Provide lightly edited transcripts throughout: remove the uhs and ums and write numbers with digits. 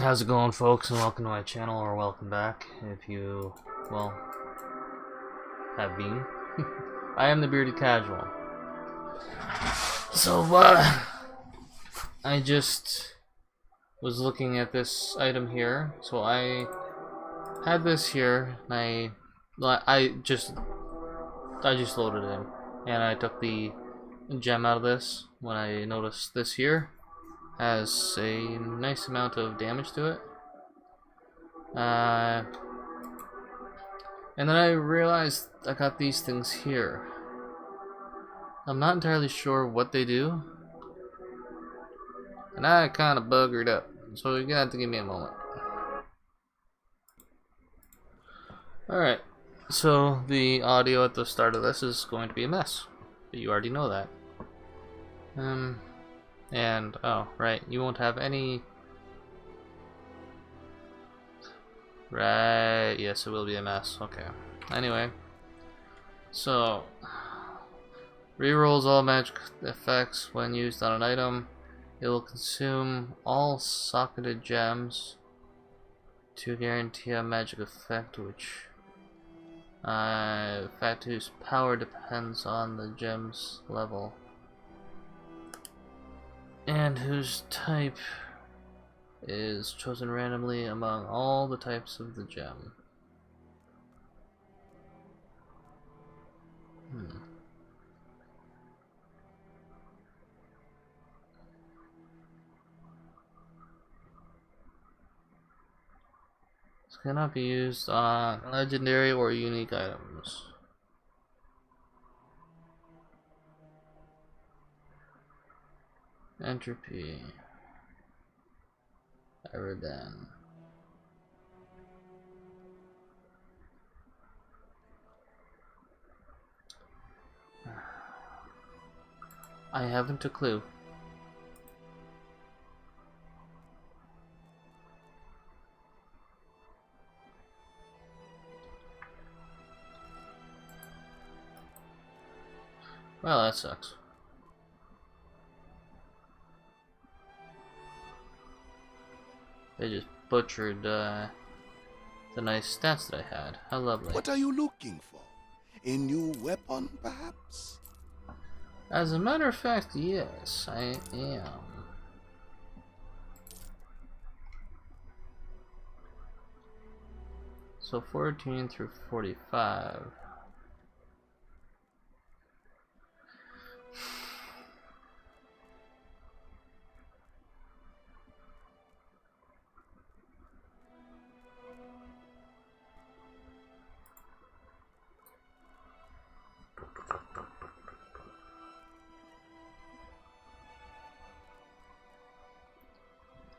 How's it going, folks, and welcome to my channel, or welcome back if you, well, have been. I am the Bearded Casual. So, I just was looking at this item here. So I had this here, and I just loaded it in, and I took the gem out of this when I noticed this here has a nice amount of damage to it. And then I realized I got these things here. I'm not entirely sure what they do, and I kind of buggered up, so you're gonna have to give me a moment. Alright, so the audio at the start of this is going to be a mess, but you already know that. And, oh, right, you won't have any... Right, yes, it will be a mess, okay. Anyway, so... Rerolls all magic effects when used on an item. It will consume all socketed gems to guarantee a magic effect, which... effect whose power depends on the gem's level. And whose type is chosen randomly among all the types of the gem. This cannot be used on legendary or unique items. Entropy. Eridan. I haven't a clue. Well, that sucks. They just butchered the nice stats that I had. How lovely. What are you looking for? A new weapon, perhaps? As a matter of fact, yes, I am. So 14 through 45.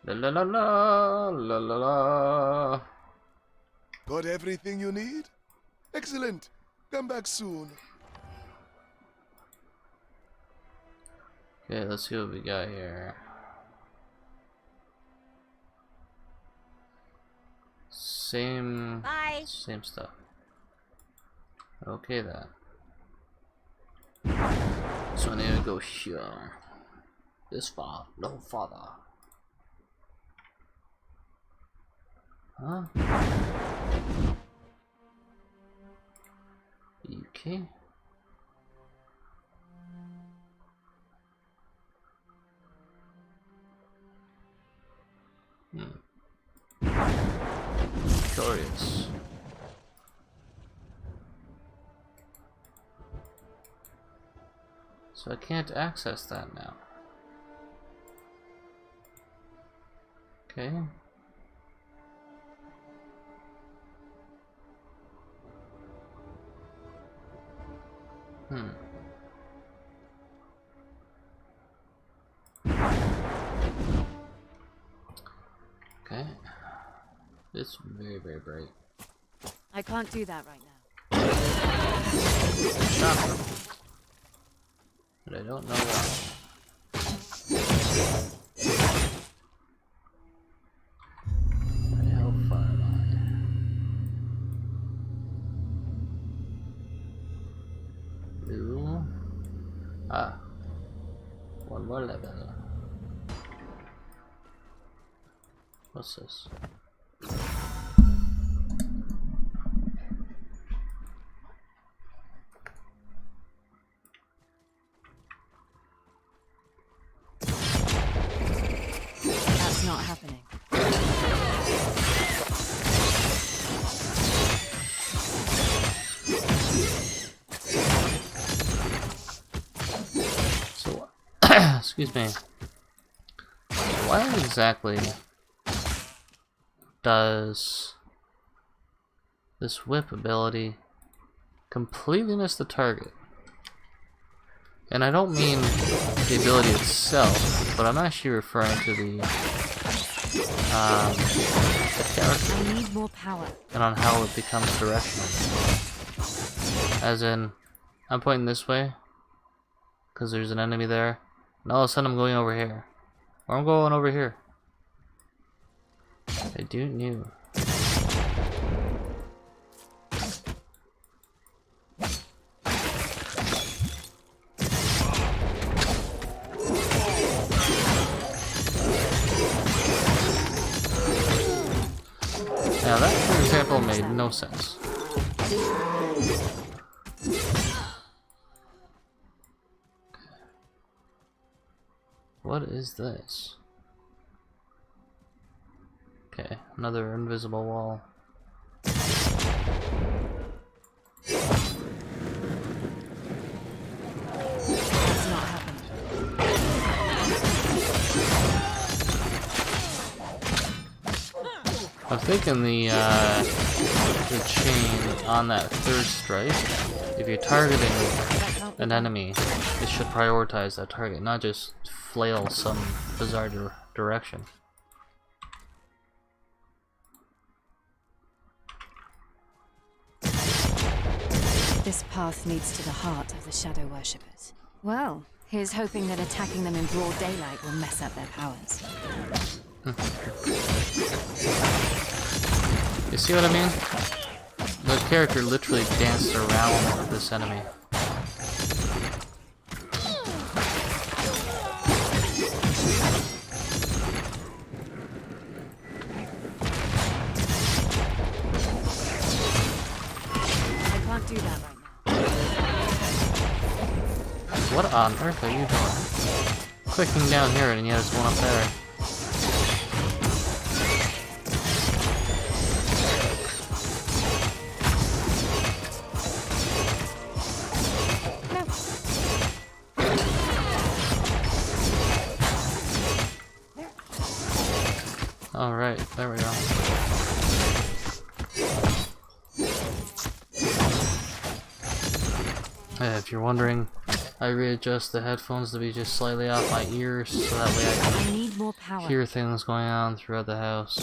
La la la la la la la. Got everything you need? Excellent. Come back soon. Okay, let's see what we got here. Same stuff. Okay then. So I need to go here. This far, no farther. Huh? Okay. Curious. So I can't access that now. Okay. Okay. It's very, very bright. I can't do that right now. Shot them. But I don't know why. How far am I? Blue. Ah. One more level. What's this? That's not happening. So, excuse me. Why exactly does this whip ability completely miss the target? And I don't mean the ability itself, but I'm actually referring to the character. I need more power. And on how it becomes directional. As in, I'm pointing this way, because there's an enemy there, and all of a sudden I'm going over here. Or I'm going over here. I do knew. Now that, for example, made no sense. What is this? Okay, another invisible wall. That's not happening. I'm thinking the chain on that third strike, if you're targeting an enemy, it should prioritize that target, not just flail some bizarre direction. This path leads to the heart of the Shadow Worshippers. Well, here's hoping that attacking them in broad daylight will mess up their powers. You see what I mean? The character literally danced around with this enemy. I can't do that right now. What on earth are you doing? Clicking down here and yet there's one up there. Alright, there we go. If you're wondering, I readjust the headphones to be just slightly off my ears so that way I I can need more power. hear things going on throughout the house.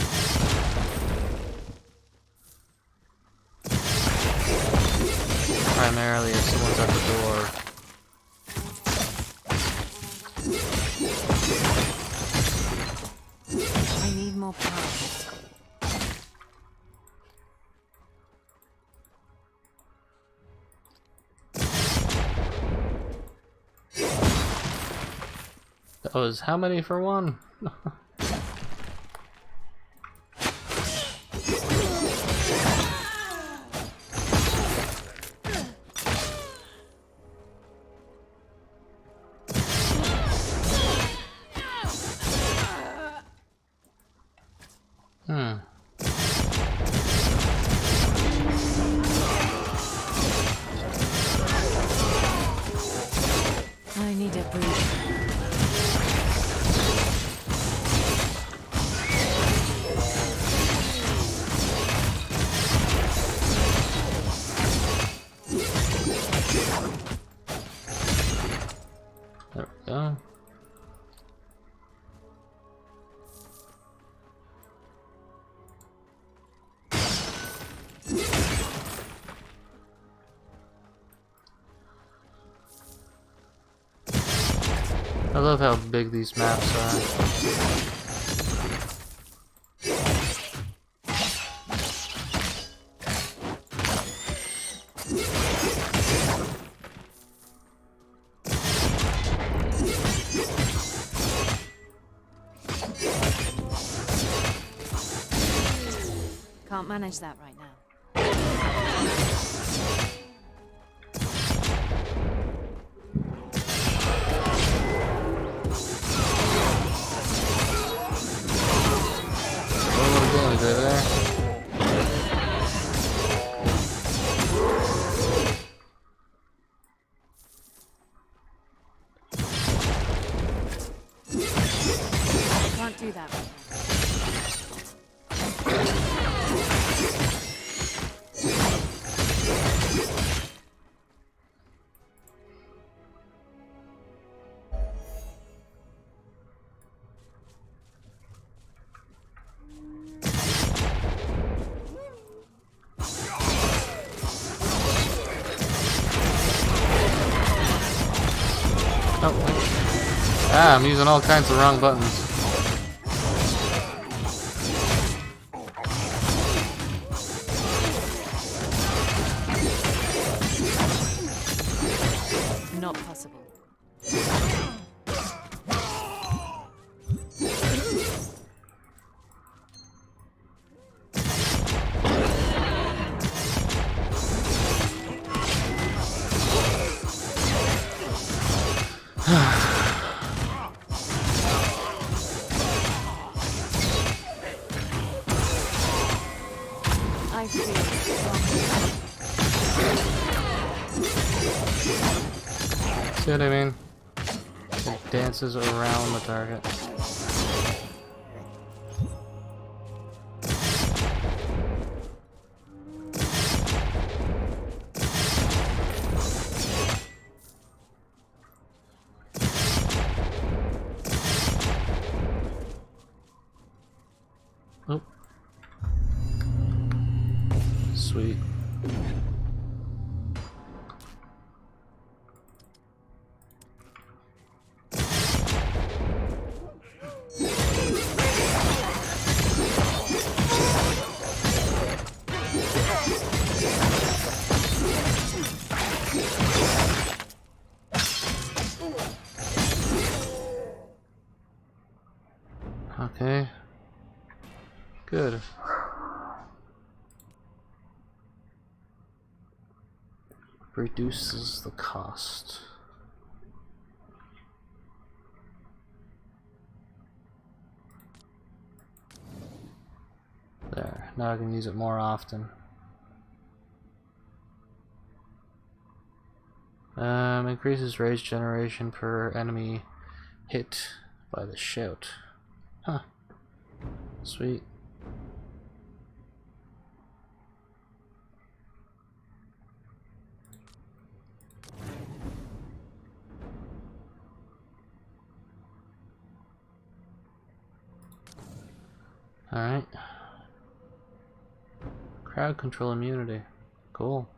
Primarily if someone's at the door. I need more power. That was how many for one? I need a breather. There we go. I love how big these maps are. Can't manage that right now. Right there. Can't do that right now. Oh. Ah, I'm using all kinds of wrong buttons. Not possible. I feel See what I mean? It dances around the target. Oh. Sweet. Okay. Good. Reduces the cost. There. Now I can use it more often. Increases rage generation per enemy hit by the shout. Huh. Sweet. Alright. Crowd control immunity. Cool.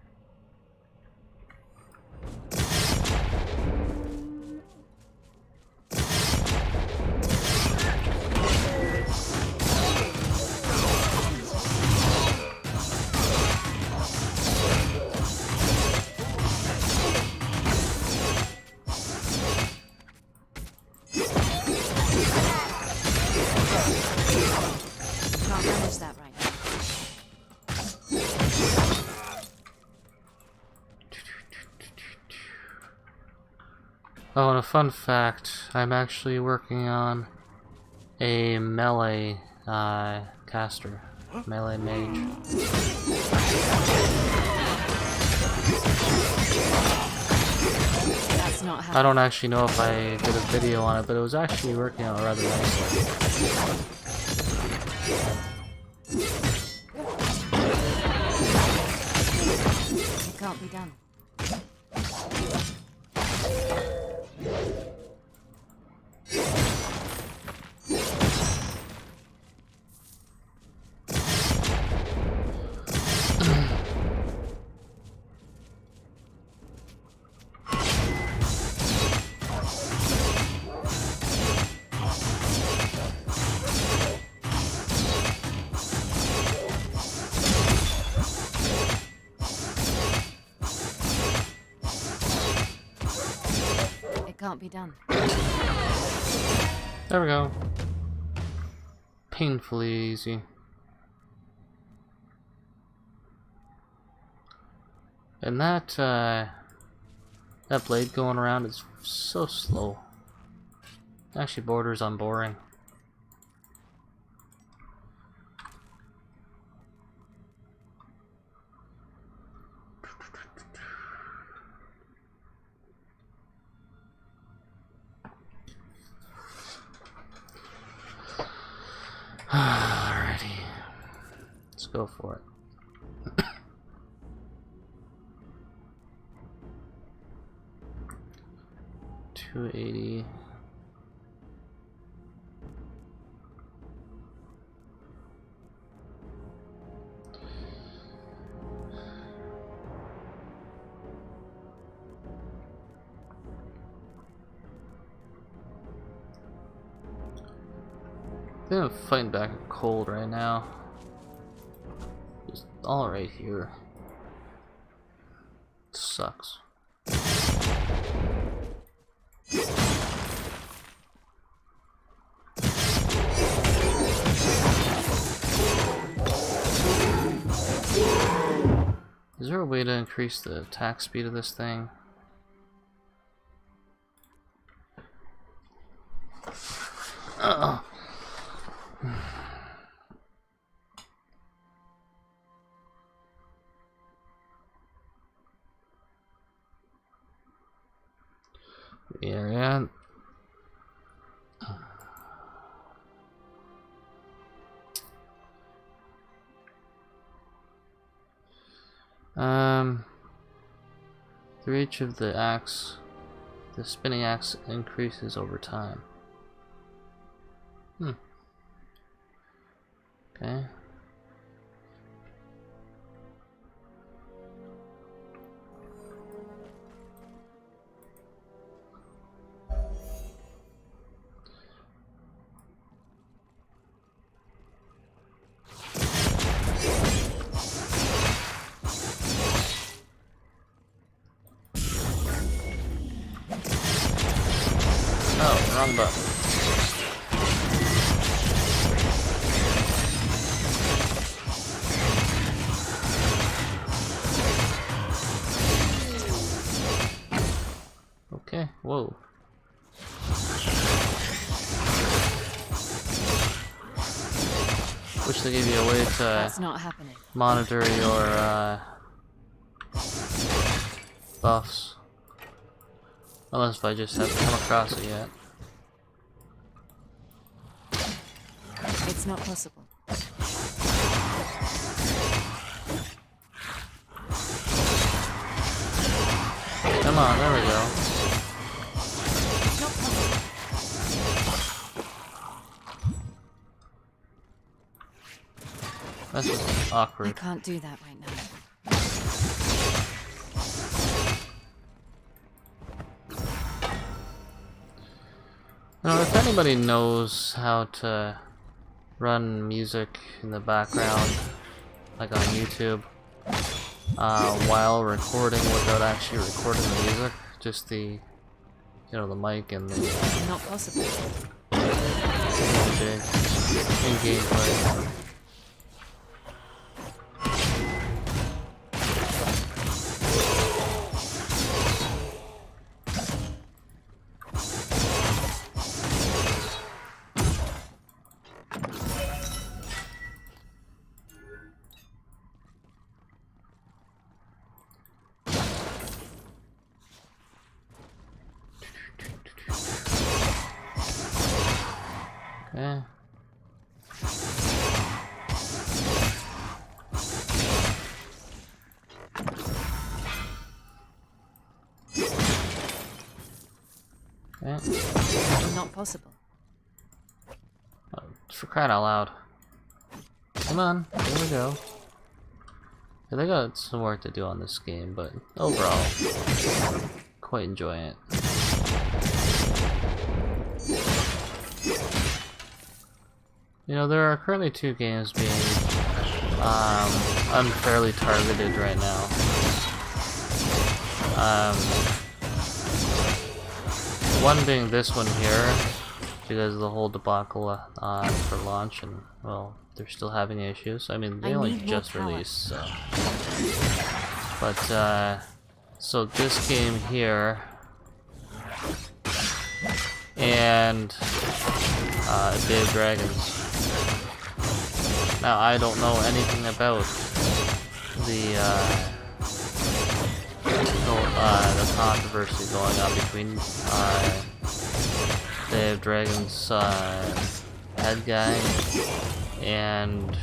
Can't manage that right now. Oh, and a fun fact, I'm actually working on a melee caster. Melee mage. That's not how. I don't actually know if I did a video on it, but it was actually working out rather nicely. It can't be done. It can't be done. There we go. Painfully easy. And that blade going around is so slow. Actually borders on boring. Alrighty. Let's go for it. 280. I think I'm fighting back a cold right now. Just all right here. Sucks. Is there a way to increase the attack speed of this thing? Yeah. The reach of the axe, the spinning axe increases over time. Okay. Oh, wrong button. Okay, whoa. Wish they gave you a way to That's not happening. monitor your buffs. Unless if I just haven't come across it yet. It's not possible. Come on, there we go. It's not possible. That's just I awkward. can't do that right now. Now, if anybody knows how to run music in the background, like on YouTube, while recording without actually recording the music, just the, you know, the mic and the Not possible. in gameplay. Okay. Okay. Not possible. Oh, for crying out loud. Come on, here we go. Yeah, they got some work to do on this game, but overall, quite enjoying it. You know, there are currently 2 games being unfairly targeted right now. One being this one here, because of the whole debacle for launch, and well, they're still having issues. I mean, they I only need more just power. released, so But so this game here and Day of Dragons. Now I don't know anything about the controversy going on between Day of Dragons head guy and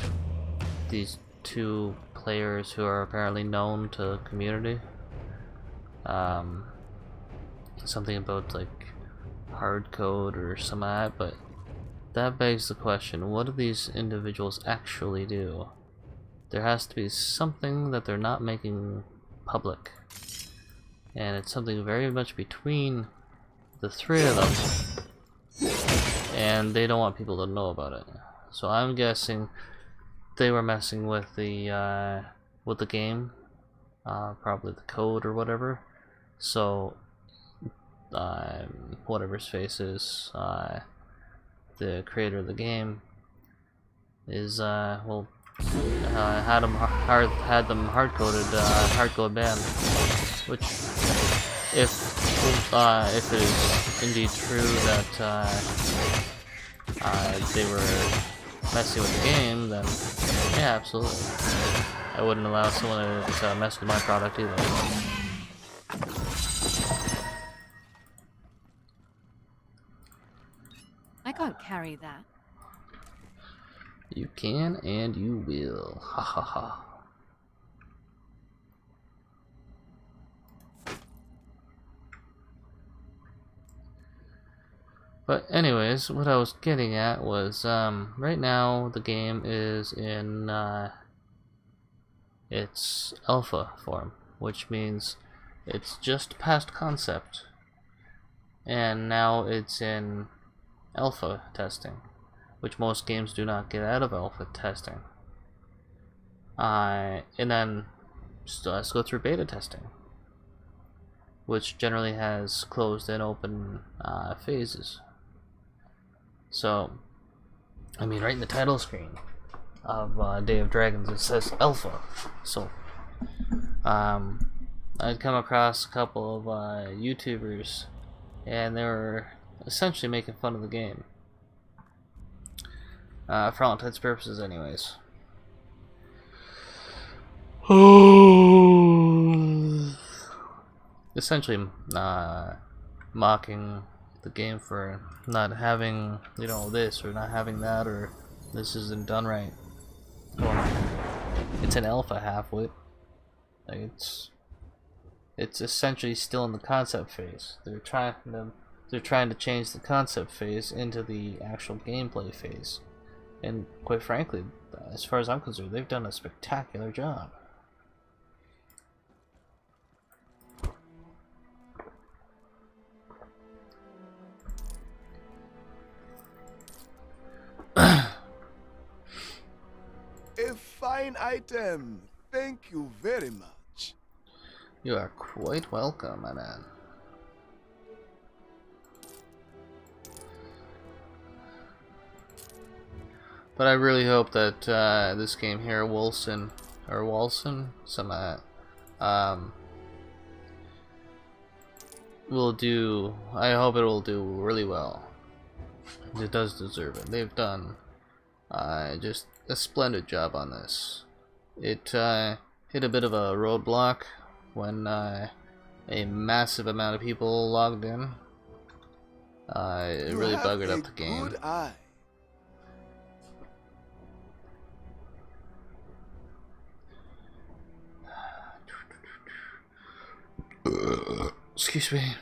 these two players who are apparently known to the community. Something about like hard code or some of that, but that begs the question, what do these individuals actually do? There has to be something that they're not making public, and it's something very much between the three of them, and they don't want people to know about it. So I'm guessing they were messing with the game, probably the code or whatever. So whatever his face is, the creator of the game, is well, had them hard coded, hardcode banned. Which, if it is indeed true that they were messing with the game, then yeah, absolutely. I wouldn't allow someone to mess with my product either. I can't carry that. You can and you will. Ha ha ha. But anyways, what I was getting at was, right now the game is in its alpha form, which means it's just past concept, and now it's in alpha testing, which most games do not get out of alpha testing. And then still has to go through beta testing, which generally has closed and open phases. So, I mean, right in the title screen of Day of Dragons it says alpha. So, I'd come across a couple of YouTubers, and they were essentially making fun of the game. For all intents and purposes, anyways. Essentially, mocking the game for not having, you know, this or not having that, or this isn't done right. Or it's an alpha halfwit. Like it's essentially still in the concept phase. They're trying to change the concept phase into the actual gameplay phase. And quite frankly, as far as I'm concerned, they've done a spectacular job. A fine item. Thank you very much. You are quite welcome, my man. But I really hope that this game here, Wolcen, will do. I hope it will do really well. It does deserve it. They've done just a splendid job on this. It hit a bit of a roadblock when a massive amount of people logged in. It really buggered up the game. Good eye. Excuse me.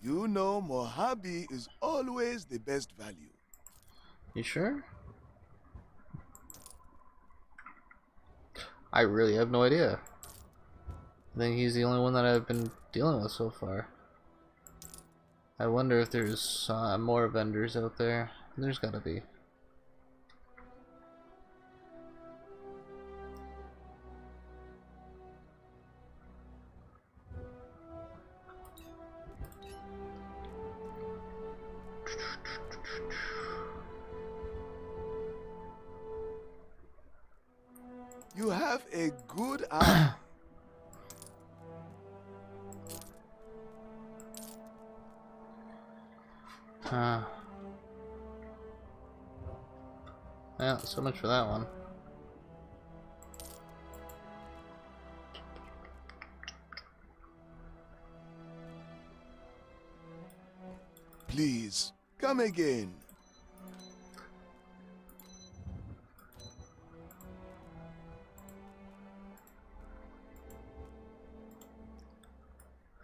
You know Mojave is always the best value. You sure? I really have no idea. I think he's the only one that I've been dealing with so far. I wonder if there's more vendors out there. There's gotta be. You have a good eye. Well, so much for that one. Please, come again.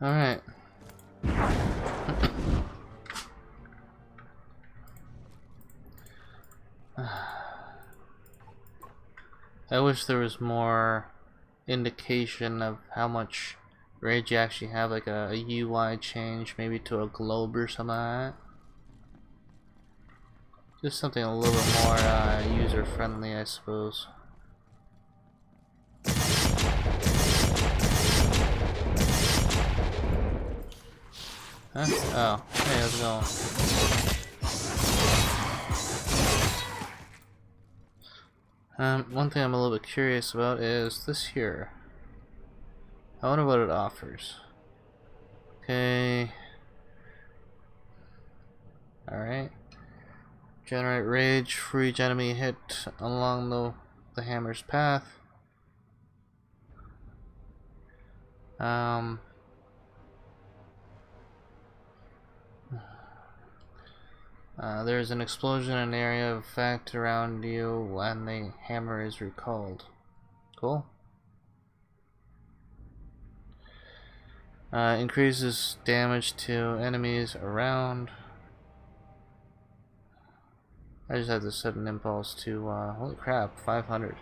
Alright. I wish there was more indication of how much rage you actually have, like a UI change, maybe to a globe or something like that. Just something a little bit more user friendly, I suppose. Huh? Oh, hey, how's it going? One thing I'm a little bit curious about is this here. I wonder what it offers. Okay. Alright. Generate rage for each enemy hit along the hammer's path. There's an explosion in an area of effect around you when the hammer is recalled. Cool. Increases damage to enemies around. I just had to set an impulse to, holy crap, 500.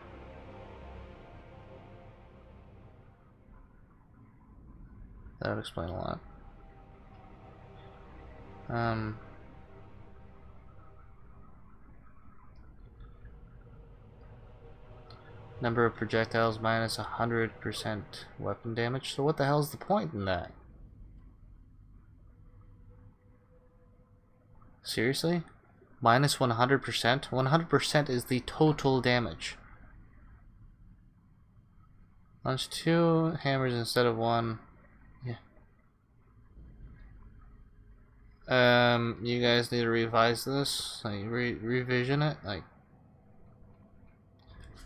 That would explain a lot. Number of projectiles minus 100% weapon damage. So what the hell's the point in that? Seriously? Minus 100%? 100% is the total damage. Launch 2 hammers instead of 1. Yeah. You guys need to revise this. Like, revision it. Like,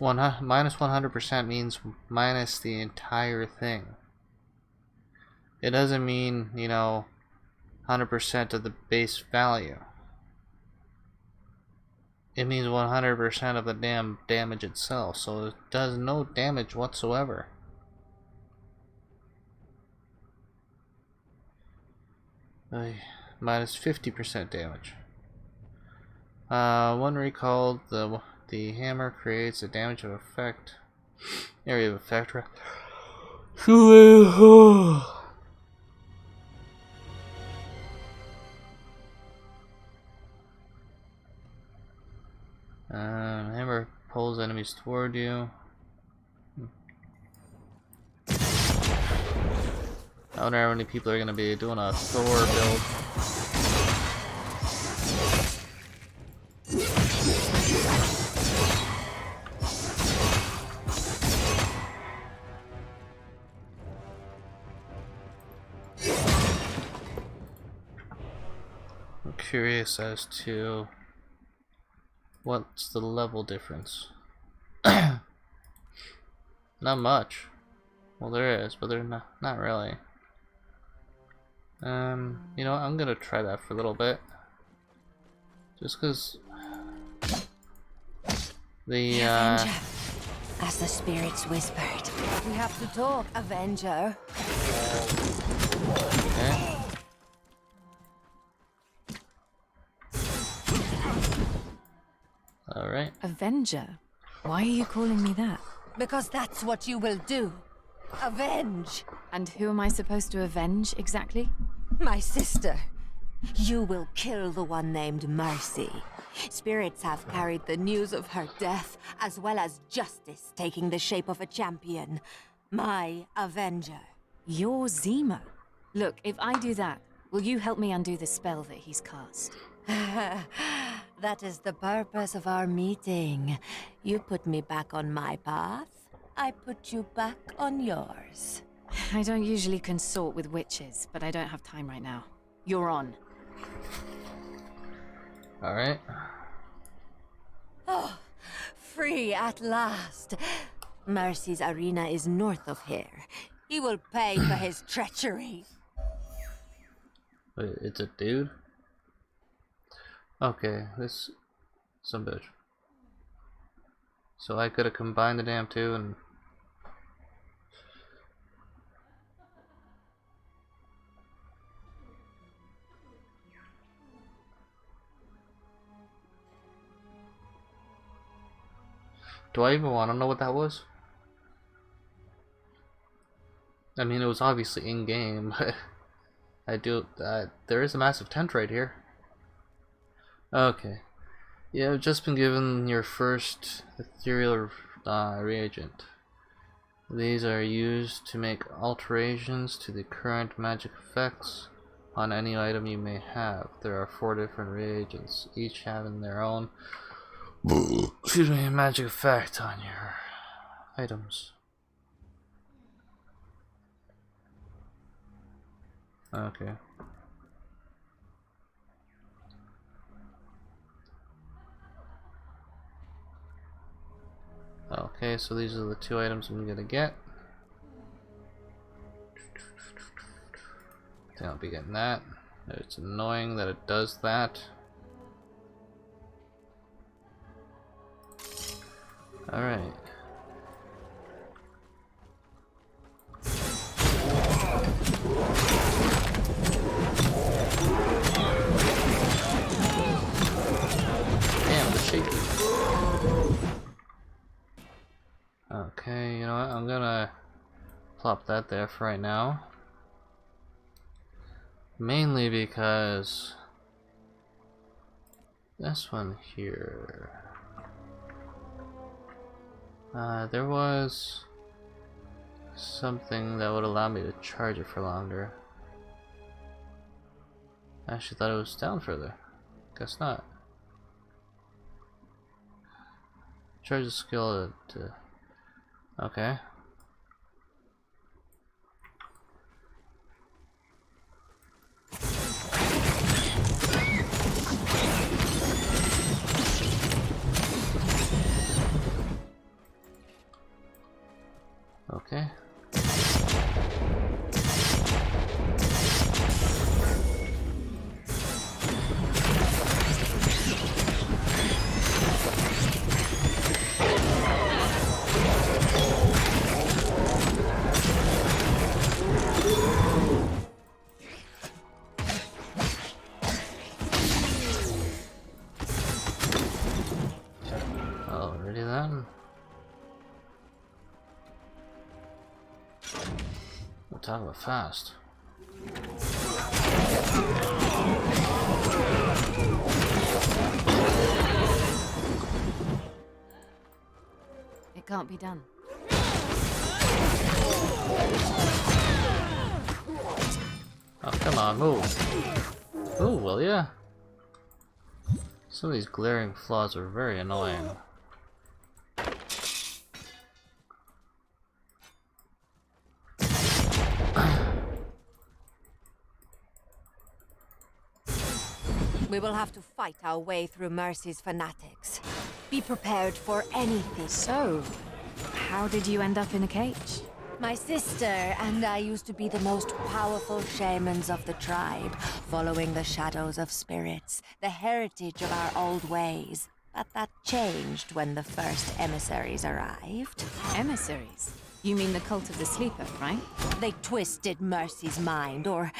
minus 100% means minus the entire thing. It doesn't mean, you know, 100% of the base value. It means 100% of the damn damage itself, so it does no damage whatsoever. Minus 50% damage. One recalled, the hammer creates a damage of effect. Area of effect. Hammer pulls enemies toward you. I wonder how many people are going to be doing a Thor build. I'm curious as to what's the level difference. Not much. Well, there is, but they're not really. You know what? I'm gonna try that for a little bit. Just cause the Avenger, as the spirits whispered. We have to talk, Avenger. okay. Alright. Avenger? Why are you calling me that? Because that's what you will do. Avenge. And who am I supposed to avenge, exactly? My sister. You will kill the one named Mercy. Spirits have carried the news of her death, as well as justice taking the shape of a champion. My Avenger. You're Zima. Look, if I do that, will you help me undo the spell that he's cast? That is the purpose of our meeting. You put me back on my path, I put you back on yours. I don't usually consort with witches, but I don't have time right now. You're on. Alright. Oh, free at last. Mercy's arena is north of here. He will pay for his treachery. Wait, it's a dude? Okay, this some bitch. So I could have combined the damn two and do I even want to know what that was? I mean, it was obviously in game, but I do. There is a massive tent right here. Okay. Yeah, I've just been given your first ethereal reagent. These are used to make alterations to the current magic effects on any item you may have. There are 4 different reagents, each having their own excuse me, magic effect on your items. Okay. Okay, so these are the 2 items I'm gonna get. I think I'll be getting that. It's annoying that it does that. Alright. Damn, the shaky. Okay, you know what? I'm gonna plop that there for right now. Mainly because this one here. There was something that would allow me to charge it for longer. I actually thought it was down further. Guess not. Charge the skill to. Okay. Okay. Already then. We'll talk about fast. It can't be done. Oh, come on, move. Ooh, will ya? Some of these glaring flaws are very annoying. We will have to fight our way through Mercy's fanatics. Be prepared for anything. So, how did you end up in a cage? My sister and I used to be the most powerful shamans of the tribe, following the shadows of spirits, the heritage of our old ways. But that changed when the first emissaries arrived. Emissaries? You mean the cult of the sleeper, right? They twisted Mercy's mind, or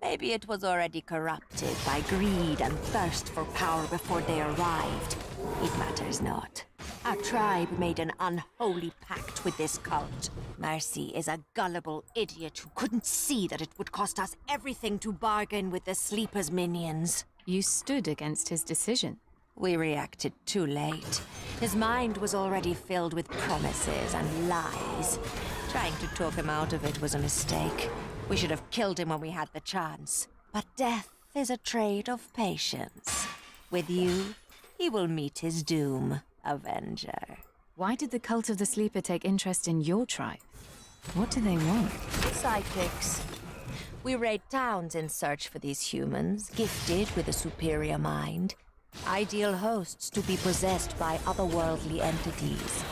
maybe it was already corrupted by greed and thirst for power before they arrived. It matters not. Our tribe made an unholy pact with this cult. Mercy is a gullible idiot who couldn't see that it would cost us everything to bargain with the sleeper's minions. You stood against his decision. We reacted too late. His mind was already filled with promises and lies. Trying to talk him out of it was a mistake. We should have killed him when we had the chance. But death is a trait of patience. With you, he will meet his doom, Avenger. Why did the cult of the Sleeper take interest in your tribe? What do they want? Psychics. We raid towns in search for these humans, gifted with a superior mind. Ideal hosts to be possessed by otherworldly entities.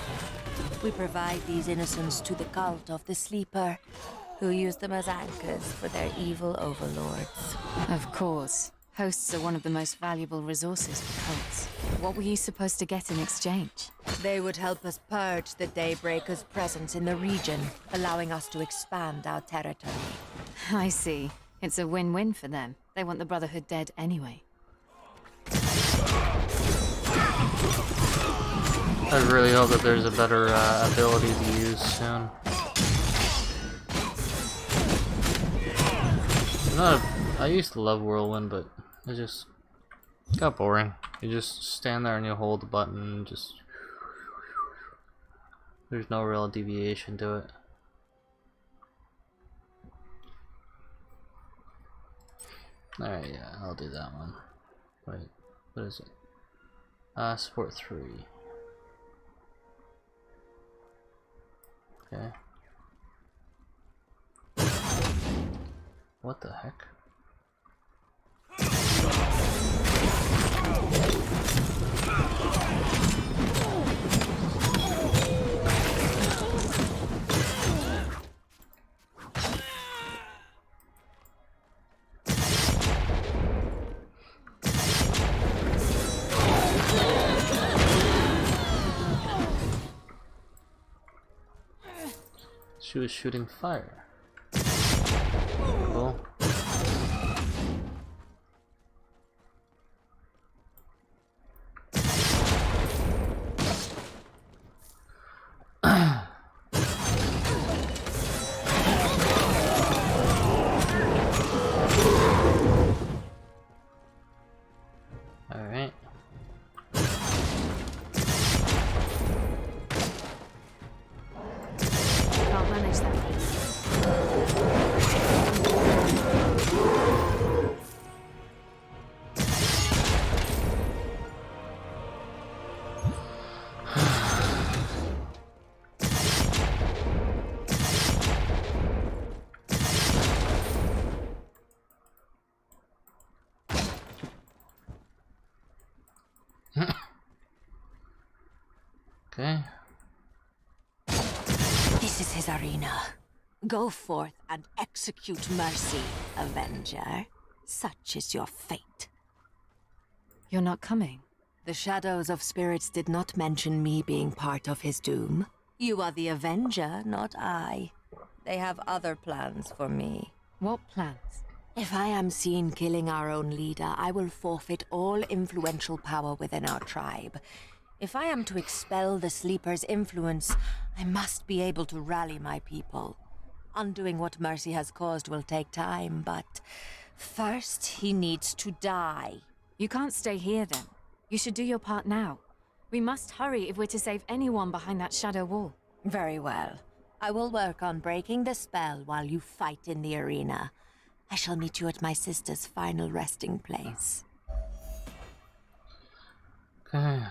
We provide these innocents to the cult of the Sleeper, who use them as anchors for their evil overlords. Of course. Hosts are one of the most valuable resources for cults. What were you supposed to get in exchange? They would help us purge the Daybreaker's presence in the region, allowing us to expand our territory. I see. It's a win-win for them. They want the Brotherhood dead anyway. I really hope that there's a better ability to use soon. I used to love Whirlwind, but it just got boring. You just stand there and you hold the button and just... There's no real deviation to it. Alright, yeah, I'll do that one. Wait, what is it? Support 3. Okay. What the heck? She was shooting fire. Cool. Alright. Can't manage that. Okay. This is his arena. Go forth and execute mercy, Avenger. Such is your fate. You're not coming. The Shadows of Spirits did not mention me being part of his doom. You are the Avenger, not I. They have other plans for me. What plans? If I am seen killing our own leader, I will forfeit all influential power within our tribe. If I am to expel the Sleeper's influence, I must be able to rally my people. Undoing what Mercy has caused will take time, but first he needs to die. You can't stay here then. You should do your part now. We must hurry if we're to save anyone behind that shadow wall. Very well. I will work on breaking the spell while you fight in the arena. I shall meet you at my sister's final resting place. Okay.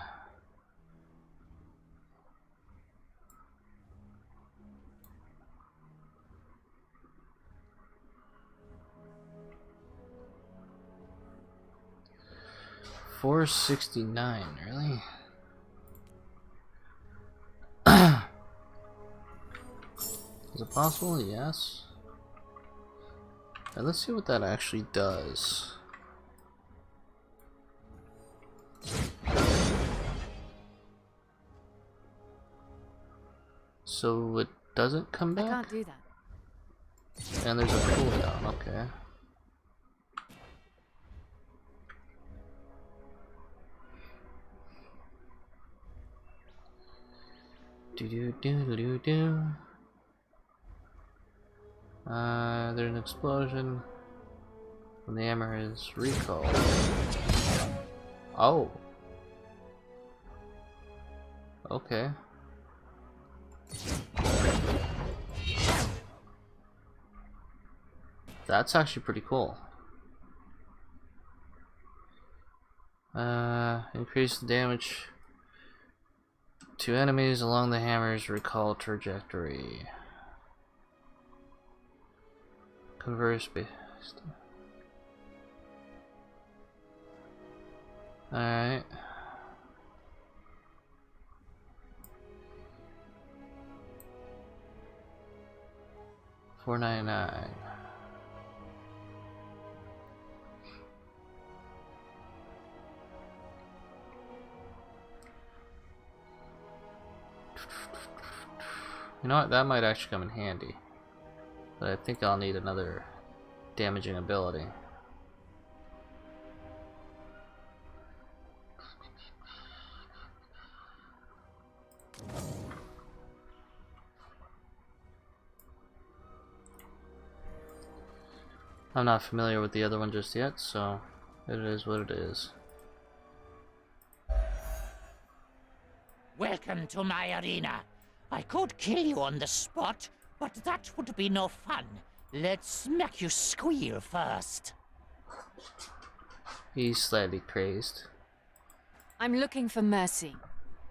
$469, really? Is it possible? Yes. Let's see what that actually does. So it doesn't come back? I can't do that. And there's a cooldown, okay. Do. There's an explosion when the hammer is recalled. Oh. Okay. That's actually pretty cool. Increase the damage To enemies along the hammer's recall trajectory. Converse based. Alright. $4.99. You know what? That might actually come in handy. But I think I'll need another damaging ability. I'm not familiar with the other one just yet, so it is what it is. Welcome to my arena. I could kill you on the spot, but that would be no fun. Let's make you squeal first. He's slightly crazed. I'm looking for Mercy.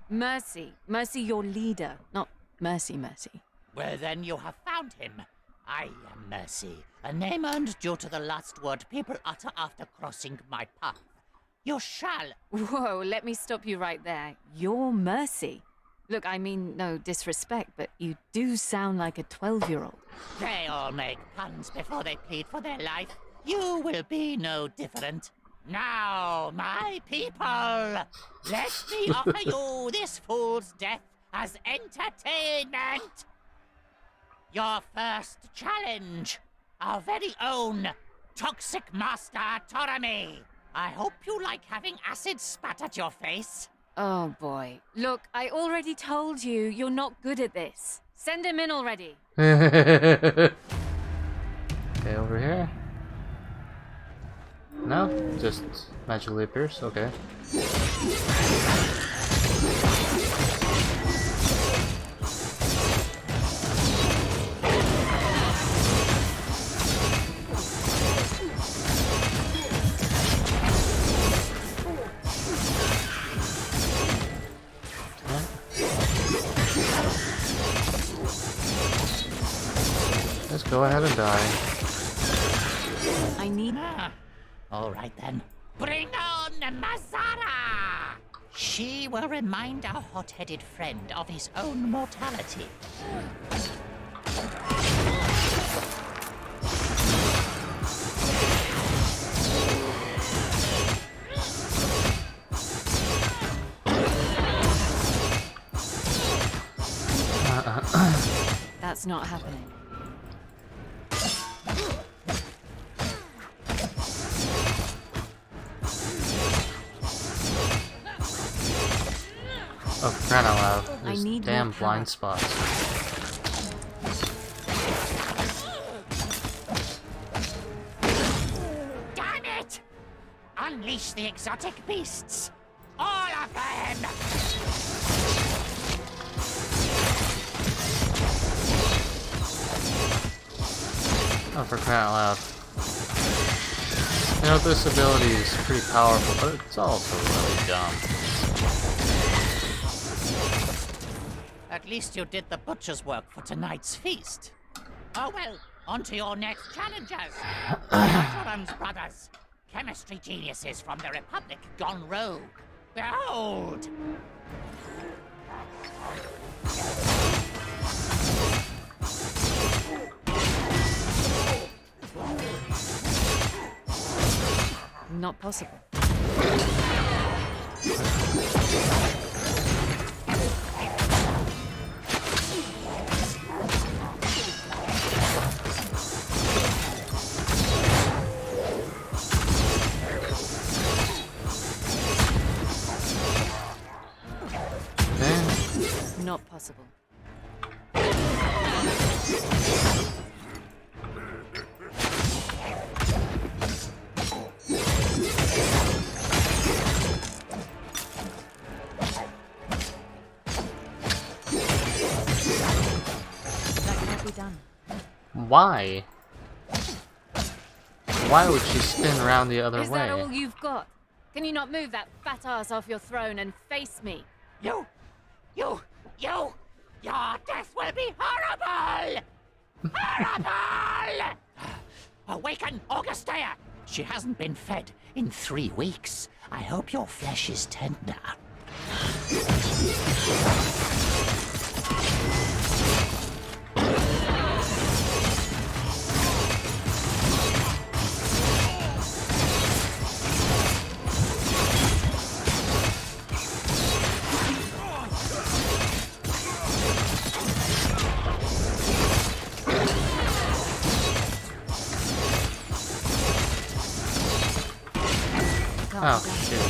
Mercy. Mercy, your leader. Not Mercy. Well, then you have found him. I am Mercy, a name earned due to the last word people utter after crossing my path. You shall. Whoa, let me stop you right there. You're Mercy. Look, I mean no disrespect, but you do sound like a 12-year-old. They all make puns before they plead for their life. You will be no different. Now, my people, let me offer you this fool's death as entertainment. Your first challenge, our very own Toxic Master Torami. I hope you like having acid spat at your face. Oh boy. Look, I already told you, you're not good at this. Send him in already. Okay, over here. No? Just magically appears? Okay. Let's go ahead and die. I need... All right then. Bring on Mazara! She will remind our hot-headed friend of his own mortality. That's not happening. Oh, crying out loud. I Those need damn more power. blind spots. Damn it! Unleash the exotic beasts! All of them! Oh, for crying out loud. You know, this ability is pretty powerful, but it's also really dumb. At least you did the butcher's work for tonight's feast. Oh well, on to your next challengers. Veterans brothers, chemistry geniuses from the Republic gone rogue. Behold! Not possible. Not possible. That can't be done. Why? Why would she spin around the other Is way? that all you've got? Can you not move that fat ass off your throne and face me? Your death will be horrible! Horrible! Awaken, Augustea! She hasn't been fed in 3 weeks. I hope your flesh is tender. Oh, shit.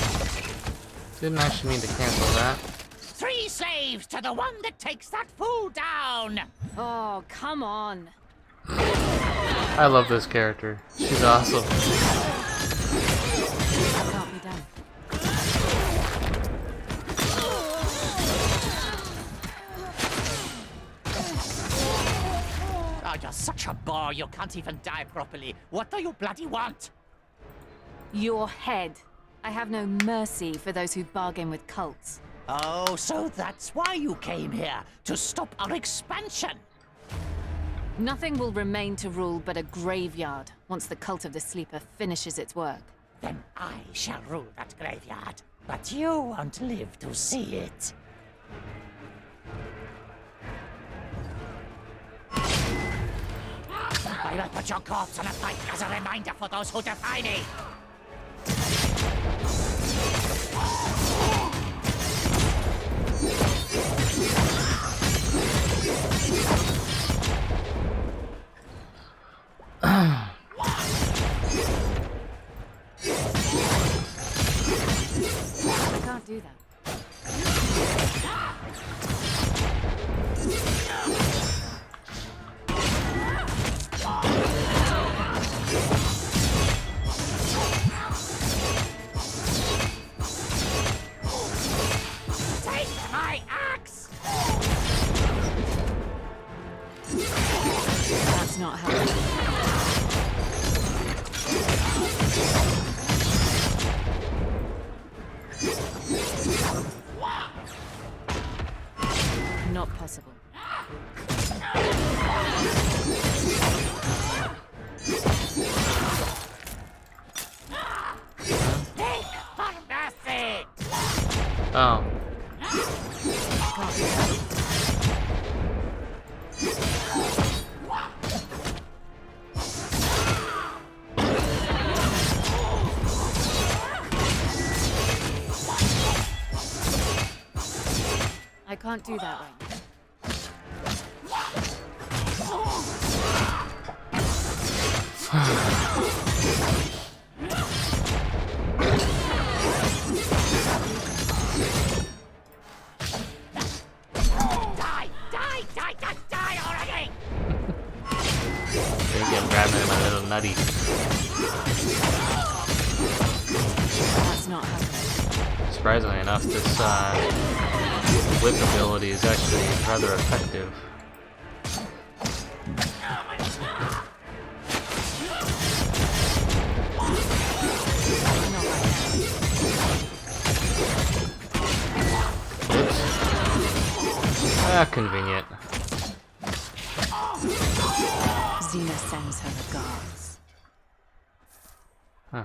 Didn't actually mean to cancel that. 3 slaves to the one that takes that fool down! Oh, come on. I love this character. She's awesome. That can't be done. Oh, you're such a bore, you can't even die properly. What do you bloody want? Your head. I have no mercy for those who bargain with cults. Oh, so that's why you came here, to stop our expansion. Nothing will remain to rule but a graveyard once the cult of the sleeper finishes its work. Then I shall rule that graveyard, but you won't live to see it. I will put your corpse on a pike as a reminder for those who defy me. I can't do that. Take my axe! That's not happening. Not possible. Think for mercy! Oh. Can't do that. I can't do that right now. Die already! They get grabbing in my little nutty. That's not happening. Surprisingly enough, this whip ability is actually rather effective. Oops. Ah, convenient. Xena sends her regards. Huh.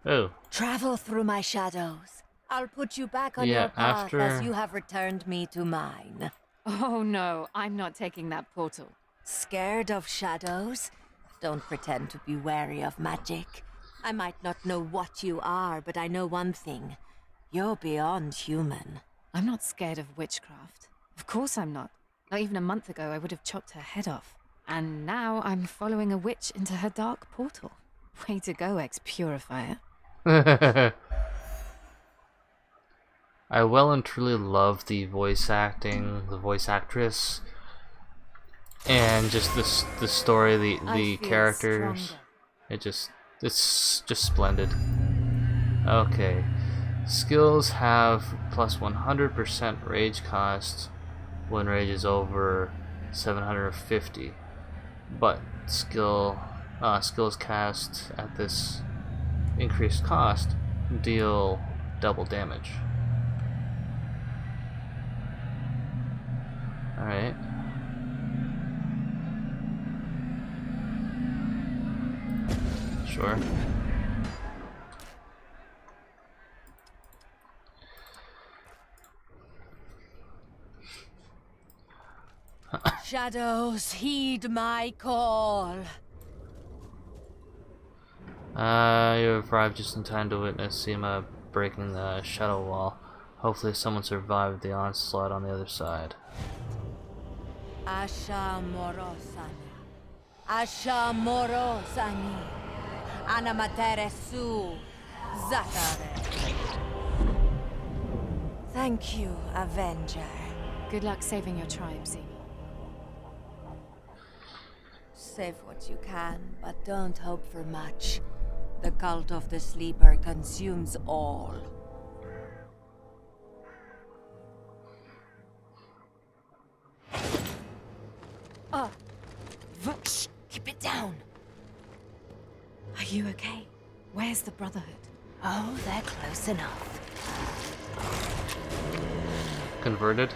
Oh. Travel through my shadows. I'll put you back on Yeah, your path after- as you have returned me to mine. Oh no, I'm not taking that portal. Scared of shadows? Don't pretend to be wary of magic. I might not know what you are, but I know one thing. You're beyond human. I'm not scared of witchcraft. Of course I'm not. Not even a month ago I would have chopped her head off. And now I'm following a witch into her dark portal. Way to go, ex-purifier. I well and truly love the voice acting, the voice actress, and just the story, the I feel characters. stronger. It's just splendid. Okay, skills have plus 100% rage cost when rage is over 750, but skills cast at this increased cost deal double damage. Alright. Sure. Shadows, heed my call. You arrived just in time to witness Seema breaking the shadow wall. Hopefully someone survived the onslaught on the other side. Asha morosani. Asha morosani. Anamatere su. Zatare. Thank you, Avenger. Good luck saving your tribe, Seema. Save what you can, but don't hope for much. The cult of the sleeper consumes all. Shh, keep it down. Are you okay? Where's the Brotherhood? Oh, they're close enough. Converted?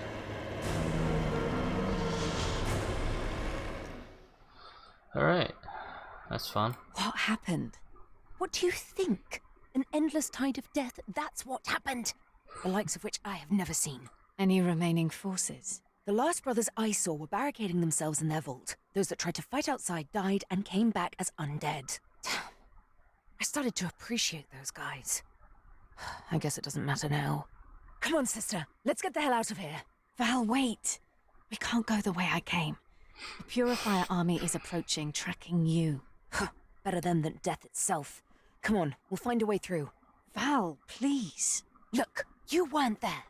Alright. That's fun. What happened? What do you think? An endless tide of death, that's what happened. The likes of which I have never seen. Any remaining forces? The last brothers I saw were barricading themselves in their vault. Those that tried to fight outside died and came back as undead. I started to appreciate those guys. I guess it doesn't matter now. Come on, sister. Let's get the hell out of here. Val, wait! We can't go the way I came. The Purifier army is approaching, tracking you. Better them than death itself. Come on, we'll find a way through. Val, please. Look, you weren't there.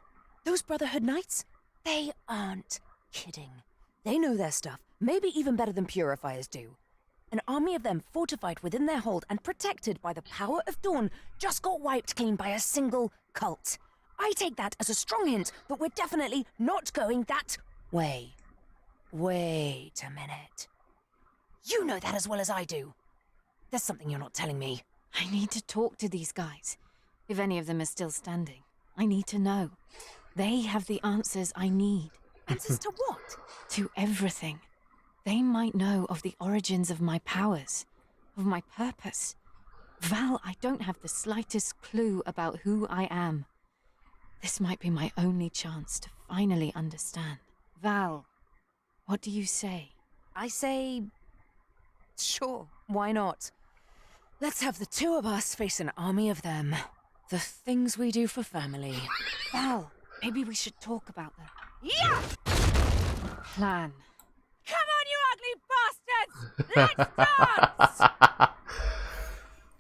Those Brotherhood Knights, they aren't kidding. They know their stuff, maybe even better than Purifiers do. An army of them fortified within their hold and protected by the power of Dawn just got wiped clean by a single cult. I take that as a strong hint that we're definitely not going that way. Wait a minute. You know that as well as I do. There's something you're not telling me. I need to talk to these guys. If any of them are still standing, I need to know. They have the answers I need. Answers to what? To everything. They might know of the origins of my powers, of my purpose. Val, I don't have the slightest clue about who I am. This might be my only chance to finally understand. Val, what do you say? I say... sure, why not? Let's have the two of us face an army of them. The things we do for family. Val, maybe we should talk about the Yeah! plan. Come on, you ugly bastards! Let's dance!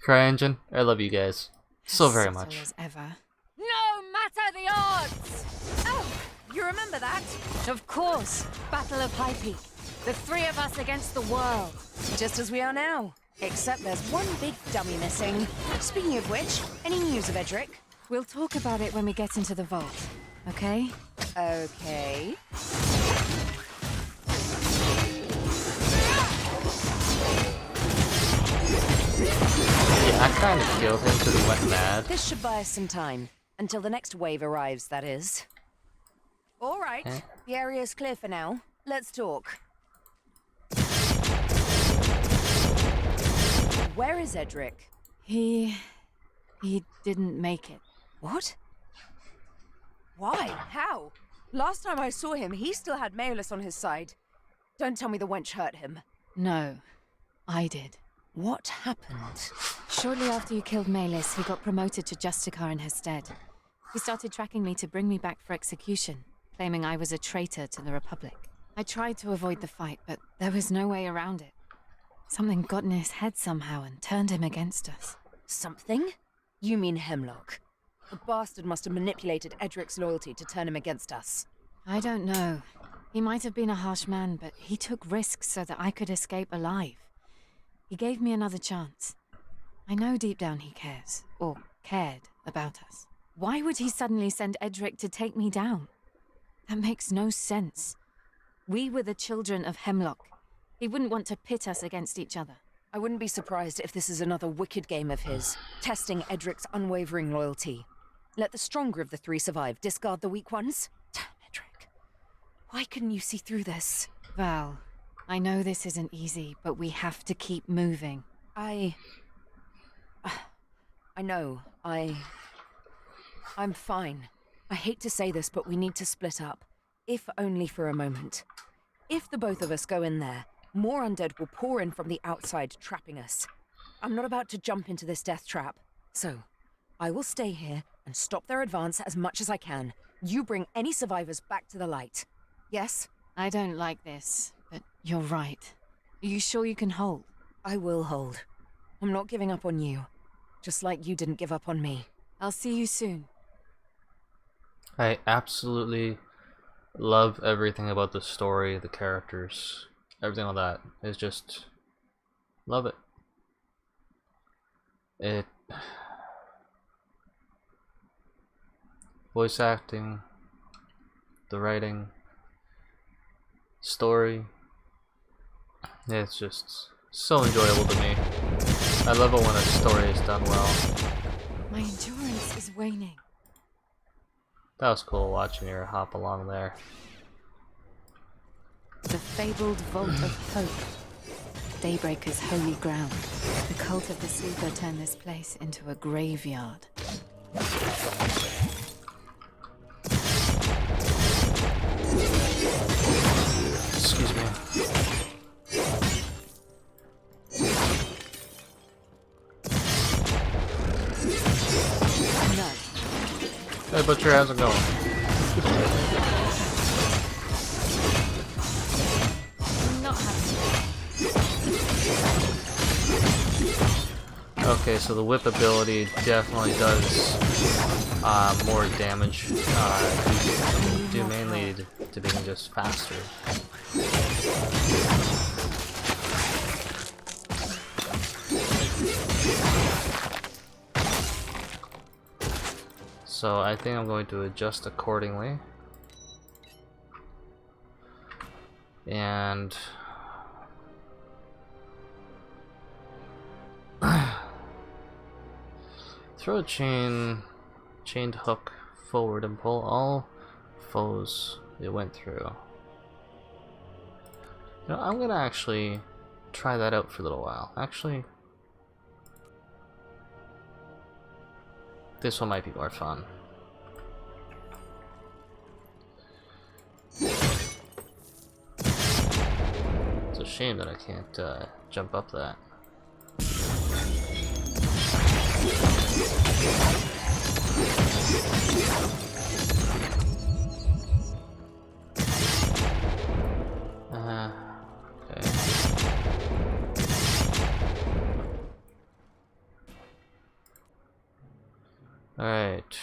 CryEngine, I love you guys so very Subtle much. as ever. No matter the odds! Oh, you remember that? Of course, Battle of High Peak. The three of us against the world. Just as we are now. Except there's one big dummy missing. Speaking of which, any news of Edric? We'll talk about it when we get into the vault, okay? Okay. Yeah, I kind of killed him because he went mad. This should buy us some time. Until the next wave arrives, that is. All right. Okay. The area's clear for now. Let's talk. Where is Edric? He didn't make it. What? Why? How? Last time I saw him, he still had Maelus on his side. Don't tell me the wench hurt him. No, I did. What happened? Shortly after you killed Maelys, he got promoted to Justicar in her stead. He started tracking me to bring me back for execution, claiming I was a traitor to the Republic. I tried to avoid the fight, but there was no way around it. Something got in his head somehow and turned him against us. Something? You mean Hemlock. The bastard must have manipulated Edric's loyalty to turn him against us. I don't know. He might have been a harsh man, but he took risks so that I could escape alive. He gave me another chance. I know deep down he cares, or cared, about us. Why would he suddenly send Edric to take me down? That makes no sense. We were the children of Hemlock. He wouldn't want to pit us against each other. I wouldn't be surprised if this is another wicked game of his, testing Edric's unwavering loyalty. Let the stronger of the three survive, discard the weak ones. Damn Edric. Why couldn't you see through this? Val, I know this isn't easy, but we have to keep moving. I know. I'm fine. I hate to say this, but we need to split up. If only for a moment. If the both of us go in there, more undead will pour in from the outside, trapping us. I'm not about to jump into this death trap. So, I will stay here and stop their advance as much as I can. You bring any survivors back to the light. Yes? I don't like this, but you're right. Are you sure you can hold? I will hold. I'm not giving up on you. Just like you didn't give up on me. I'll see you soon. I absolutely love everything about the story, the characters, everything like that. It's just love it. It voice acting, the writing, story. It's just so enjoyable to me. I love it when a story is done well. My endurance is waning. That was cool watching her hop along there. The fabled Vault of Hope. Daybreaker's holy ground. The cult of the Sleeper turned this place into a graveyard. Excuse me. No. Hey Butcher, how's it going? Not happening. Okay, so the whip ability definitely does more damage, due mainly to being just faster. So I think I'm going to adjust accordingly. And throw a chained hook forward and pull all foes it went through. You know, I'm gonna actually try that out for a little while. Actually, this one might be more fun. It's a shame that I can't jump up that. Okay. Alright.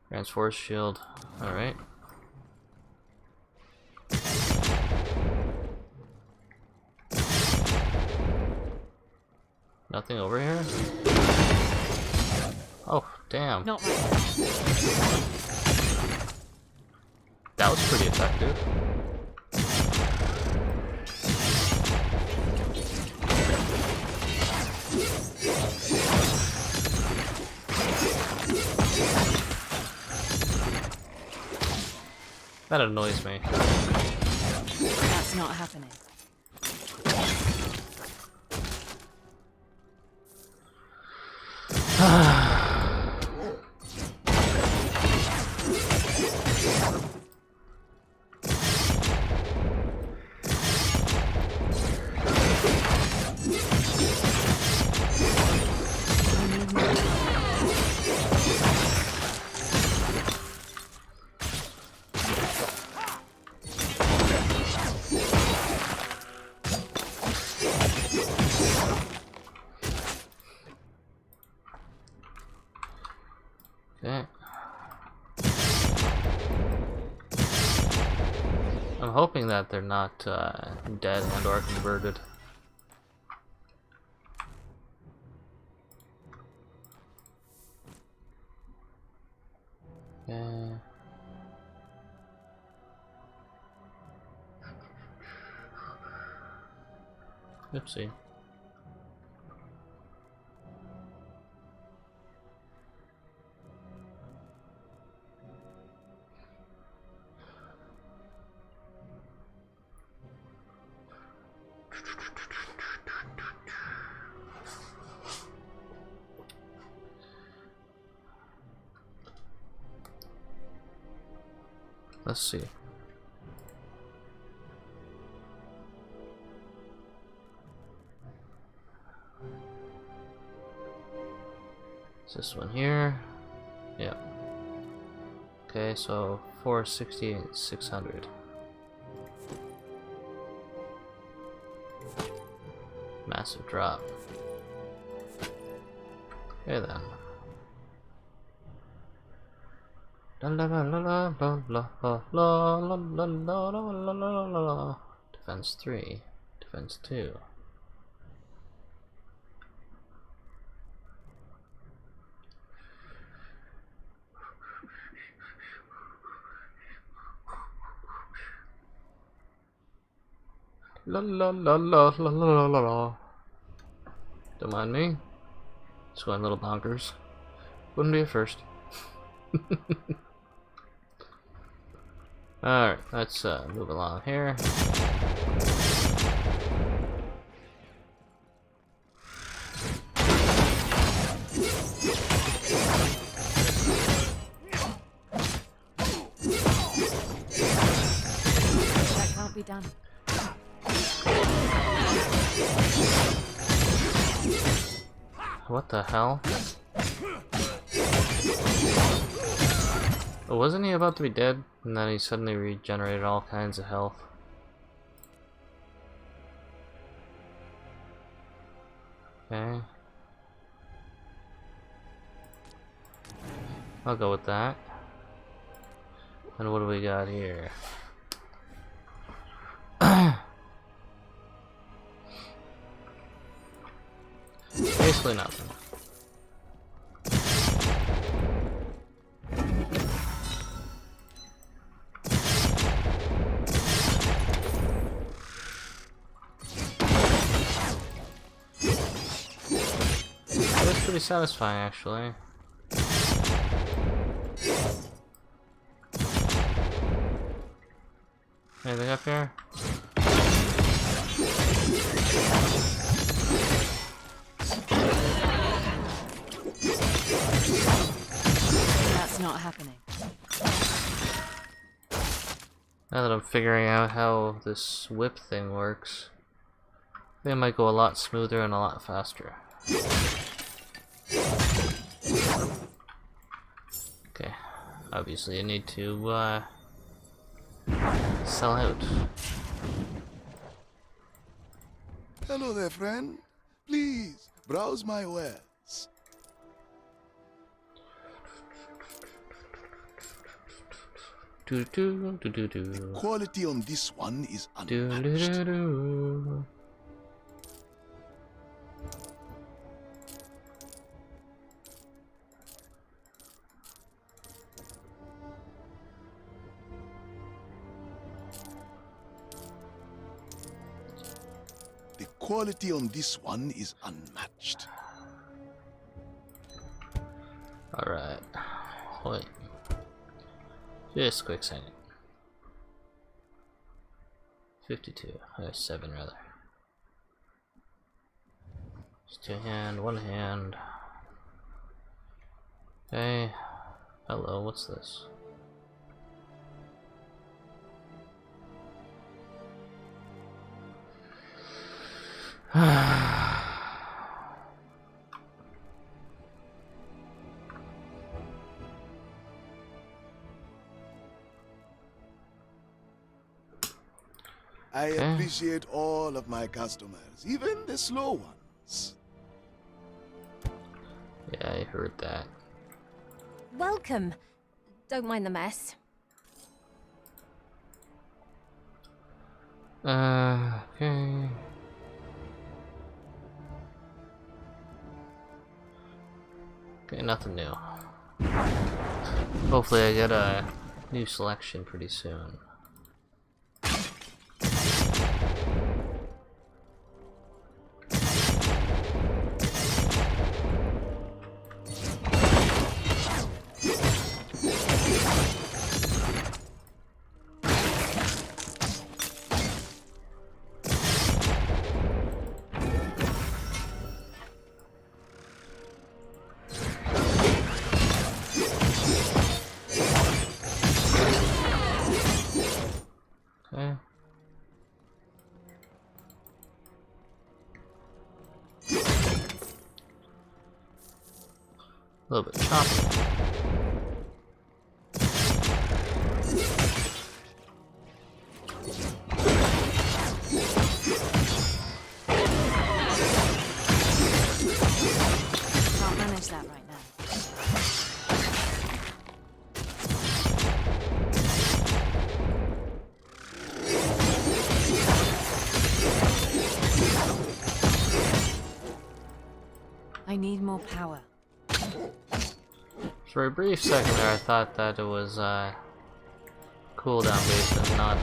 Grants Force Shield. Alright. Nothing over here? Oh, damn. Not right. That was pretty effective. That annoys me. That's not happening. Okay. I'm hoping that they're not dead and or converted. Okay. Oopsie. Let's see. Is this one here? Yeah. Okay, so 460 and 600. Massive drop. Okay then. La la la la la la la la la la la la la la la. Defense 3, defense 2. La la la la la la la la. Don't mind me. It's going a little bonkers. Wouldn't be at first. Alright, let's move along here. That can't be done. What the hell? Oh, wasn't he about to be dead? And then he suddenly regenerated all kinds of health. Okay. I'll go with that. And what do we got here? Basically nothing. That's pretty satisfying, actually. Anything up here? That's not happening. Now that I'm figuring out how this whip thing works, I think it might go a lot smoother and a lot faster. Okay, obviously I need to sell out. Hello there, friend. Please, browse my wares. Do do do do do. Quality on this one is Do do unmatched. do do. The quality on this one is unmatched. Alright. Wait. Just a quick second. 52. 7 rather. Just 2 hand, 1 hand. Okay. Hello, what's this? I Okay. appreciate all of my customers, even the slow ones. Yeah, I heard that. Welcome. Don't mind the mess. Okay. Okay, nothing new. Hopefully I get a new selection pretty soon. A little bit choppy. Can't manage that right now. I need more power. For a brief second there, I thought that it was cooldown based and not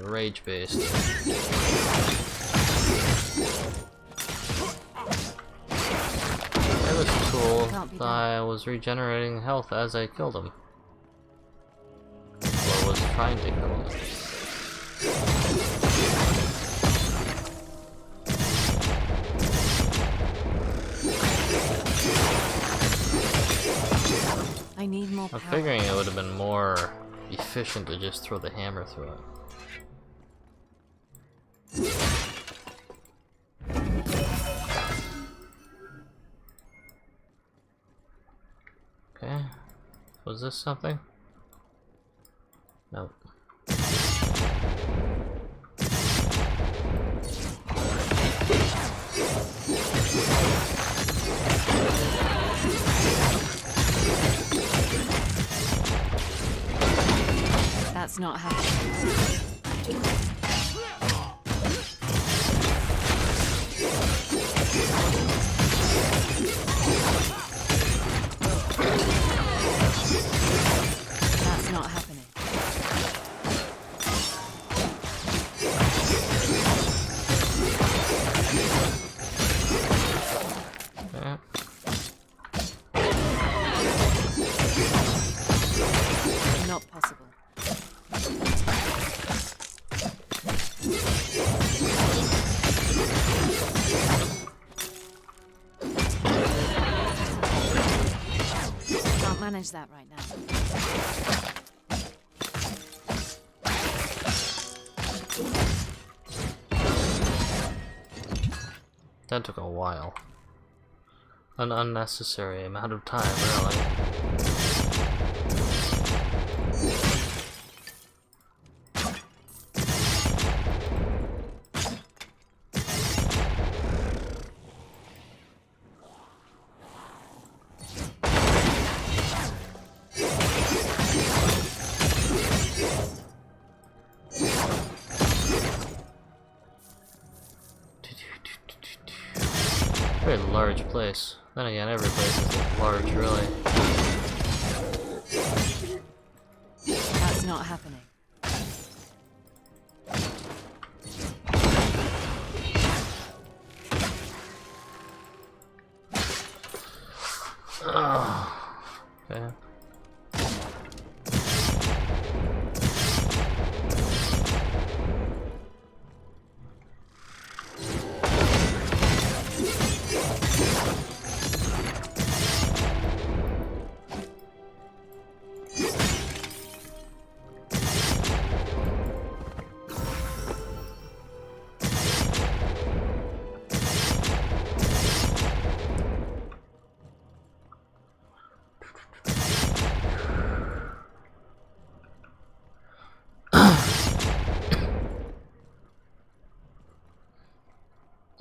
rage based. It was cool. I was regenerating health as I killed him. Or was trying to kill him. I need more I'm power. figuring it would have been more efficient to just throw the hammer through it. Okay. Was this something? Nope. That's not happening. That's not happening. Okay. Not possible. Can't manage that right now. That took a while. An unnecessary amount of time, really. Very large place. Then again, every place is large, really. That's not happening. Okay.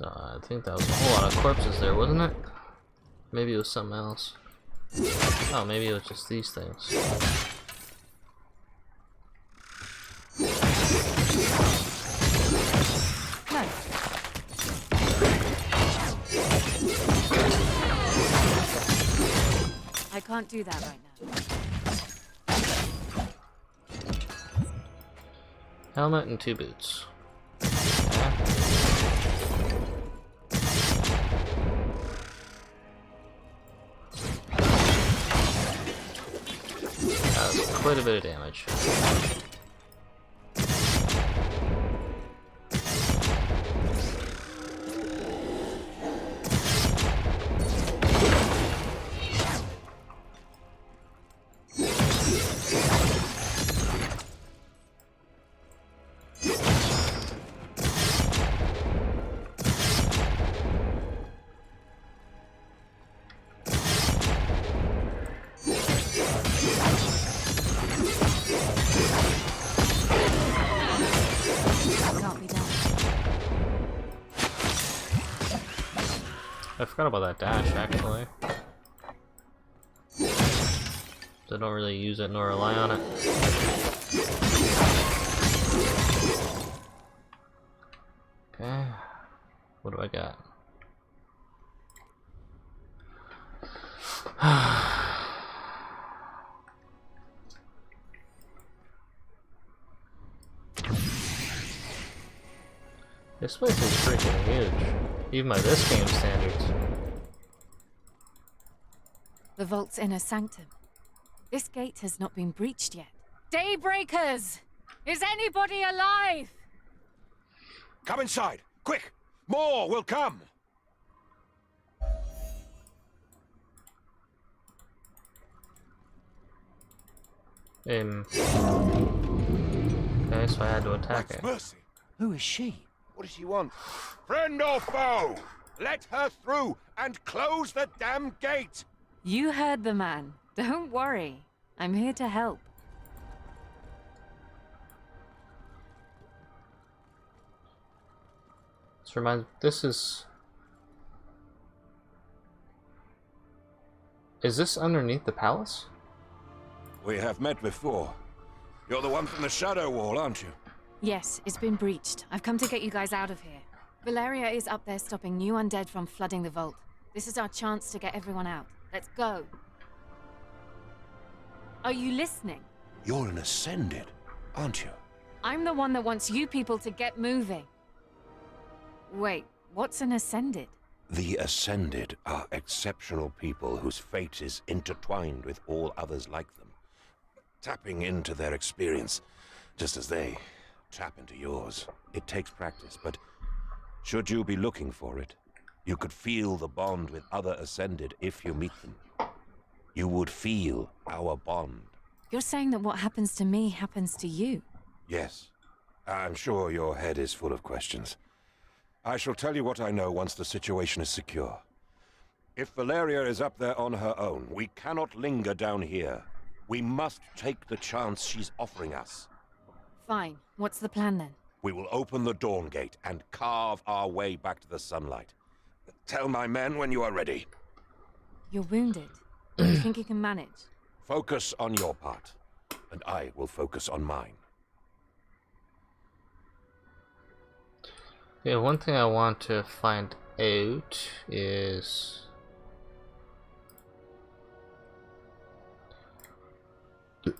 I think that was a whole lot of corpses there, wasn't it? Maybe it was something else. Oh, maybe it was just these things. No. I can't do that right now. Helmet and 2 boots. That was quite a bit of damage. I forgot about that dash, actually. I don't really use it nor rely on it. Okay. What do I got? This place is freaking huge, even by this game's standards. The vault's inner sanctum. This gate has not been breached yet. Daybreakers! Is anybody alive? Come inside, quick! More will come! Okay, so I had to attack it. Mercy! Who is she? What does she want? Friend or foe? Let her through and close the damn gate! You heard the man. Don't worry. I'm here to help. This reminds. This is. Is this underneath the palace? We have met before. You're the one from the Shadow Wall, aren't you? Yes, it's been breached. I've come to get you guys out of here. Valeria is up there stopping new undead from flooding the vault. This is our chance to get everyone out. Let's go. Are you listening? You're an Ascended, aren't you? I'm the one that wants you people to get moving. Wait, what's an Ascended? The Ascended are exceptional people whose fate is intertwined with all others like them, tapping into their experience, just as they tap into yours. It takes practice, but should you be looking for it, you could feel the bond with other Ascended if you meet them. You would feel our bond. You're saying that what happens to me happens to you? Yes. I'm sure your head is full of questions. I shall tell you what I know once the situation is secure. If Valeria is up there on her own, we cannot linger down here. We must take the chance she's offering us. Fine. What's the plan then? We will open the Dawn Gate and carve our way back to the sunlight. Tell my men when you are ready. You're wounded. You think you can manage? Focus on your part, and I will focus on mine. Yeah, one thing I want to find out is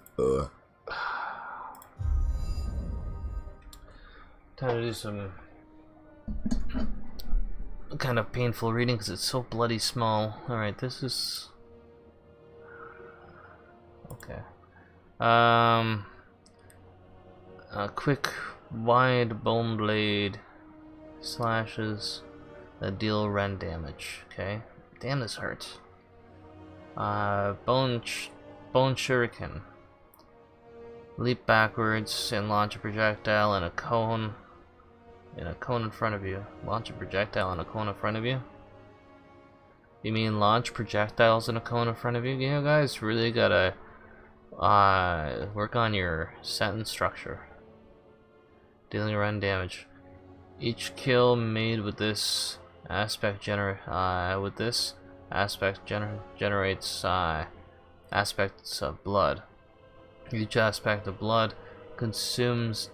time to do some kind of painful reading because it's so bloody small. Alright, this is okay. A quick wide bone blade slashes that deal rend damage. Okay, damn, this hurts. Bone shuriken. Leap backwards and launch a projectile in a cone. In a cone in front of you. Launch a projectile in a cone in front of you. You mean launch projectiles in a cone in front of you? You guys really gotta work on your sentence structure. Dealing rend damage. Each kill made with this aspect generates aspects of blood. Each aspect of blood consumed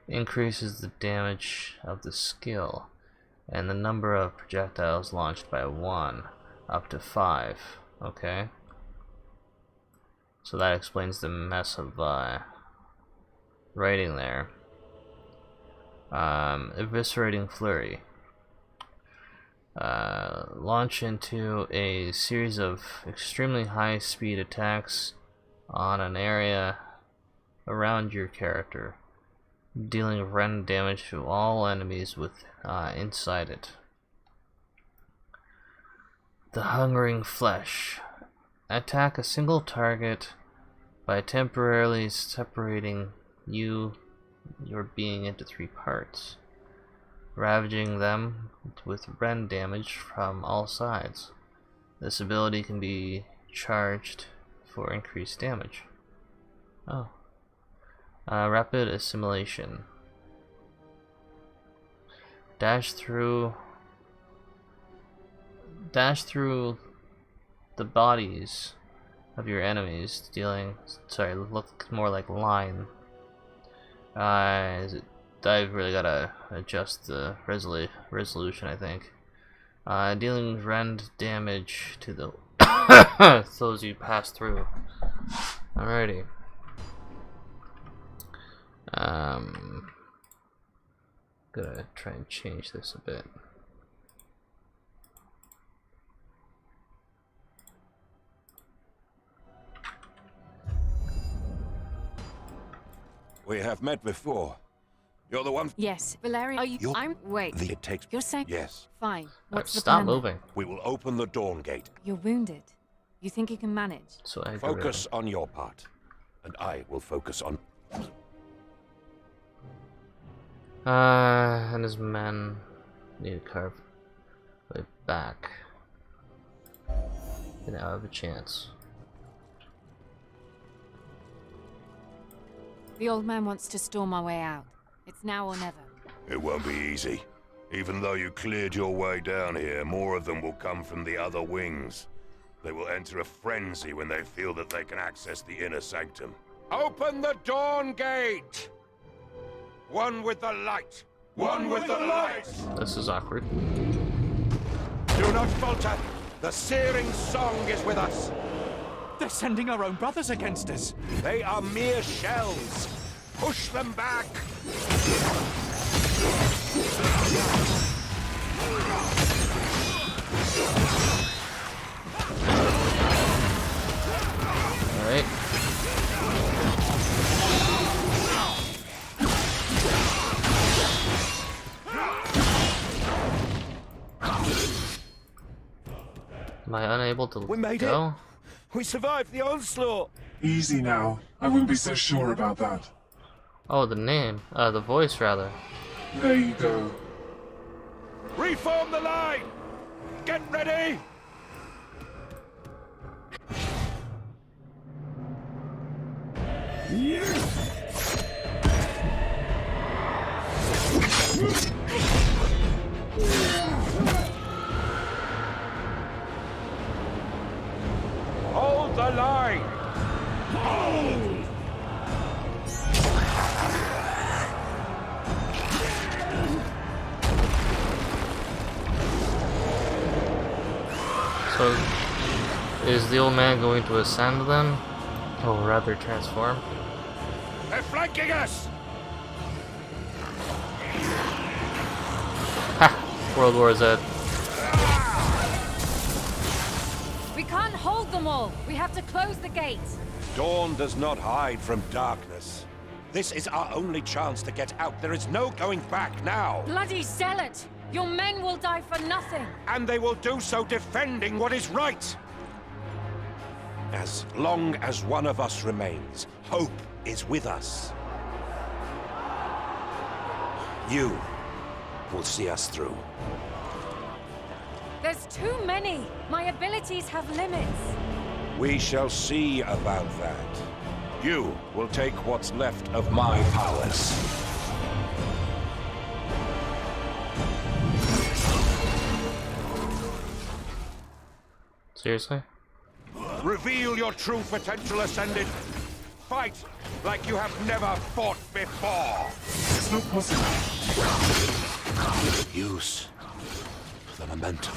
increases the damage of the skill and the number of projectiles launched by 1 up to 5. Okay, so that explains the mess of writing there. Eviscerating flurry. Launch into a series of extremely high speed attacks on an area around your character, dealing rend damage to all enemies with inside it. The hungering flesh. Attack a single target by temporarily separating your being into 3 parts, ravaging them with rend damage from all sides. This ability can be charged for increased damage. Oh. Rapid assimilation. Dash through dash through the bodies of your enemies, dealing. Sorry, look more like line. I've really gotta adjust the resolution, I think. Dealing rend damage to the those you pass through. Alrighty. Gonna try and change this a bit. We have met before. You're the one. Yes, Valerian. Are you? Wait. It takes. You're saying? Yes. Fine. What's the Stop plan? moving. We will open the Dawn Gate. You're wounded. You think you can manage? So I Focus on your part, and I will focus on. And his men need to carve way back. And now I have a chance. The old man wants to storm our way out. It's now or never. It won't be easy. Even though you cleared your way down here, more of them will come from the other wings. They will enter a frenzy when they feel that they can access the inner sanctum. Open the Dawn Gate! One with the light! One with the light! This is awkward. Do not falter! The searing song is with us! They're sending our own brothers against us. They are mere shells! Push them back! Alright. Am I unable to We made go? it! We survived the onslaught! Easy now. I wouldn't be so sure about that. Oh, the name. The voice, rather. There you go. Reform the line! Get ready! Hold the line! So, is the old man going to ascend then? Or rather transform? They're flanking us! Ha! World War Z. We can't hold them all. We have to close the gate. Dawn does not hide from darkness. This is our only chance to get out. There is no going back now. Bloody zealot! Your men will die for nothing. And they will do so defending what is right! As long as one of us remains, hope is with us. You will see us through. There's too many. My abilities have limits. We shall see about that. You will take what's left of my powers. Seriously? Reveal your true potential, Ascended. Fight like you have never fought before. It's not possible. Use the momentum.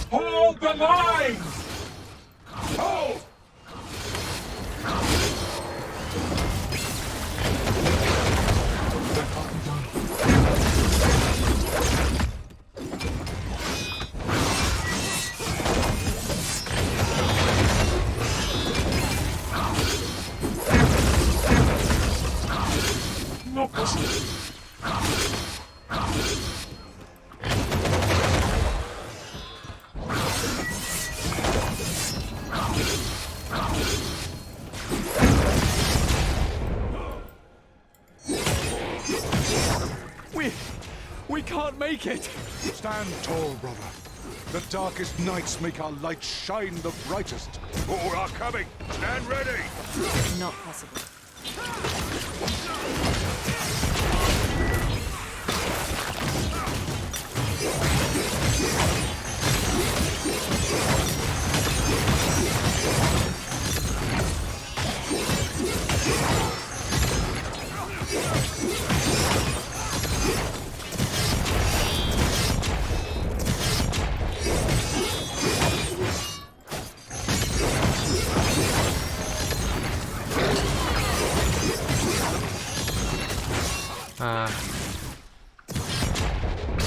Hold the line! Hold! That can't be done. Not possible. We can't make it. Stand tall, brother. The darkest nights make our light shine the brightest. More are coming. Stand ready. Not possible.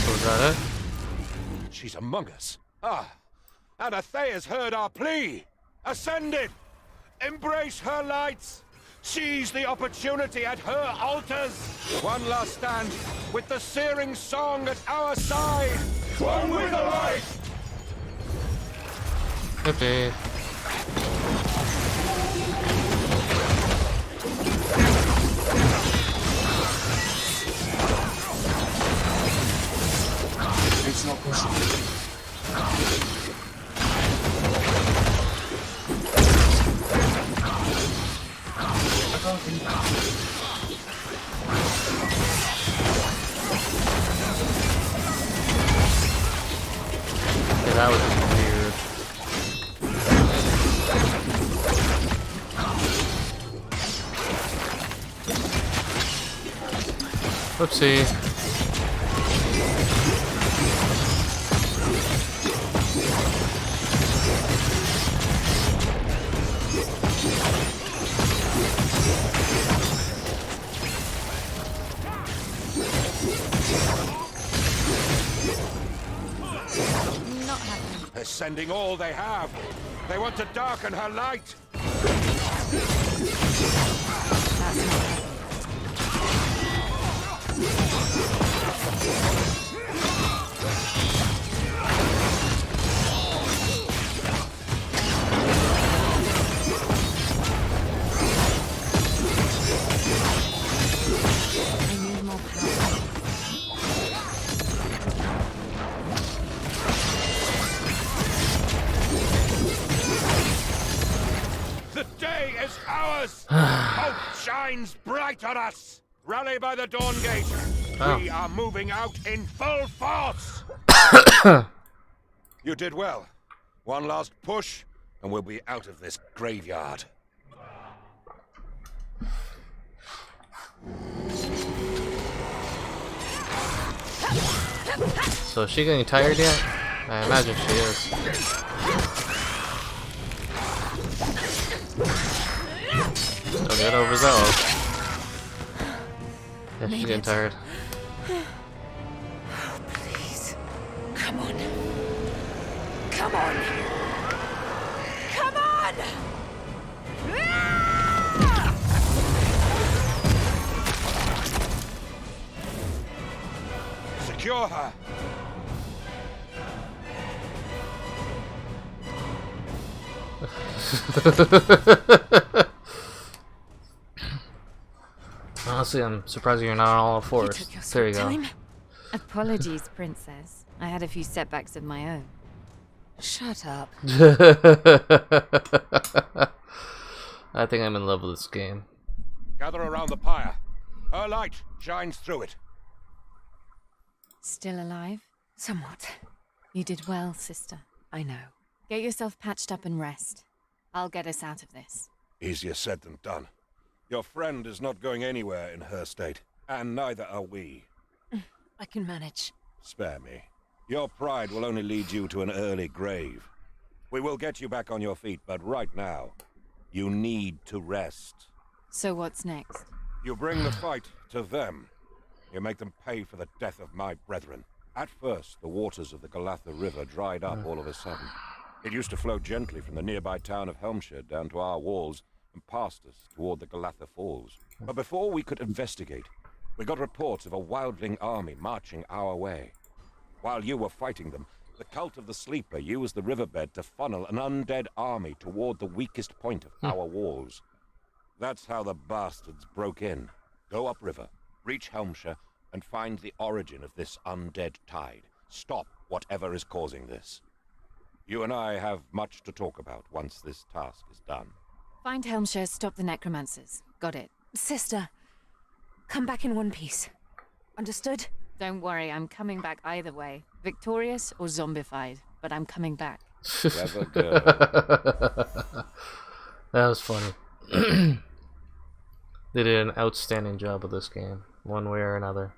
Was that it? She's among us. Ah, and Athea's heard our plea. Ascended! Embrace her lights! Seize the opportunity at her altars! One last stand, with the searing song at our side! One with the light! Okay. It's not possible. Yeah, that was weird. Whoopsie. Not happening. They're sending all they have. They want to darken her light. That's not happening. I need more power. The day is ours. Hope shines bright on us. Rally by the dawn gate. Oh. We are moving out in full force. You did well. One last push, and we'll be out of this graveyard. So is she getting tired yet? I imagine she is. Still get overzealous. Yeah, she's getting tired. Please. Come on. Come on. Come on! Secure her. Honestly, I'm surprised you're not on all fours. You took your There you sweet go. time. Apologies, princess. I had a few setbacks of my own. Shut up. I think I'm in love with this game. Gather around the pyre. Her light shines through it. Still alive? Somewhat. You did well, sister. I know. Get yourself patched up and rest. I'll get us out of this. Easier said than done. Your friend is not going anywhere in her state, and neither are we. I can manage. Spare me. Your pride will only lead you to an early grave. We will get you back on your feet, but right now, you need to rest. So what's next? You bring the fight to them. You make them pay for the death of my brethren. At first, the waters of the Galatha River dried up all of a sudden. It used to flow gently from the nearby town of Helmshire down to our walls and past us toward the Galatha Falls. But before we could investigate, we got reports of a wildling army marching our way. While you were fighting them, the cult of the Sleeper used the riverbed to funnel an undead army toward the weakest point of our walls. That's how the bastards broke in. Go upriver, reach Helmshire, and find the origin of this undead tide. Stop whatever is causing this. You and I have much to talk about once this task is done. Find Helmshire, stop the necromancers. Got it. Sister, come back in one piece. Understood? Don't worry, I'm coming back either way. Victorious or zombified. But I'm coming back. Clever girl. That was funny. They did an outstanding job with this game, one way or another.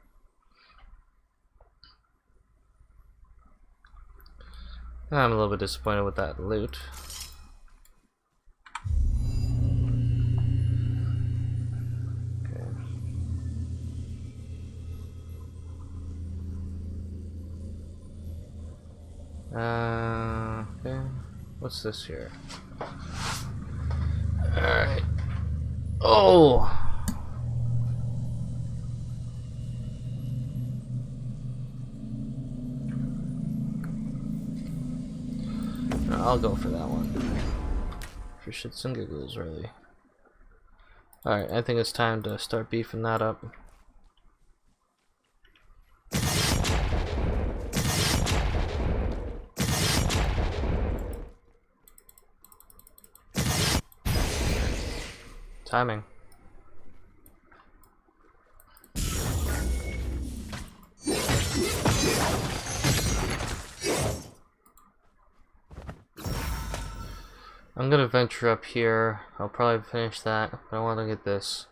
I'm a little bit disappointed with that loot. Okay. What's this here? Alright. Oh! I'll go for that one. For shits and giggles, really. Alright, I think it's time to start beefing that up. Timing. I'm gonna venture up here. I'll probably finish that, but I want to get this.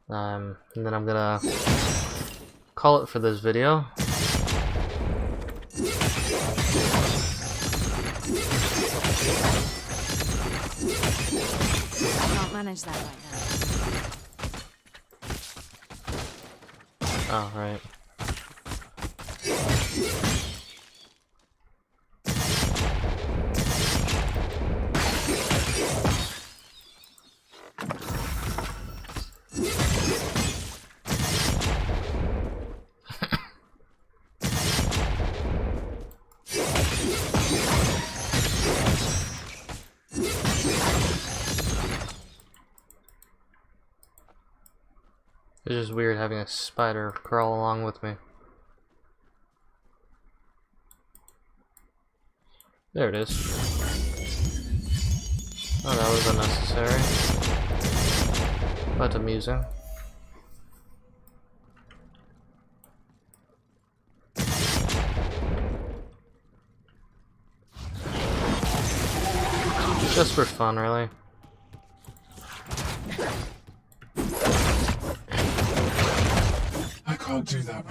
And then I'm gonna call it for this video. I can't manage that right now. Oh, right. It's just weird having a spider crawl along with me. There it is. Oh, that was unnecessary. But amusing. Just for fun, really. I can't do that.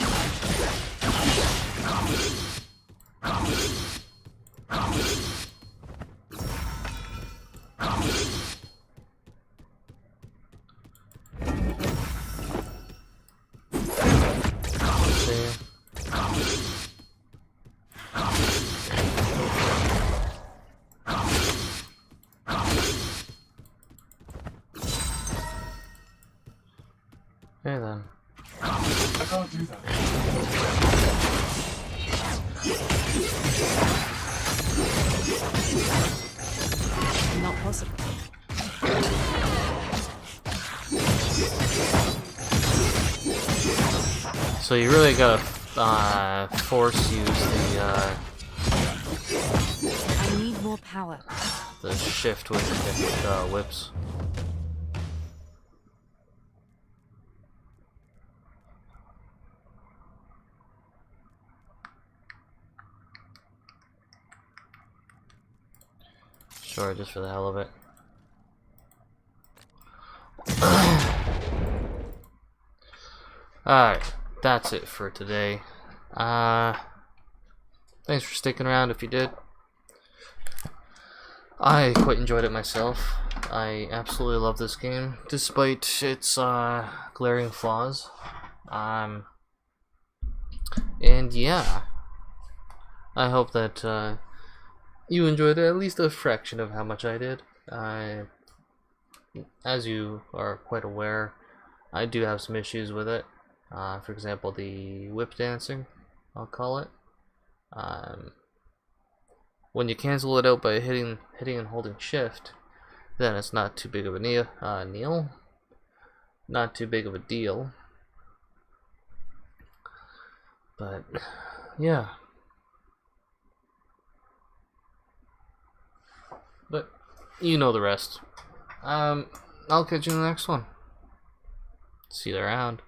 Okay then. I can't do that. Not possible. So you really gotta force use I need more power. the shift with different whips. Sure, just for the hell of it. Alright, that's it for today. Thanks for sticking around if you did. I quite enjoyed it myself. I absolutely love this game, despite its glaring flaws. And yeah, I hope that you enjoyed at least a fraction of how much I did. As you are quite aware, I do have some issues with it. For example, the whip dancing, I'll call it. When you cancel it out by hitting and holding shift, then it's not too big of a not too big of a deal. But yeah. But you know the rest. I'll catch you in the next one. See you around.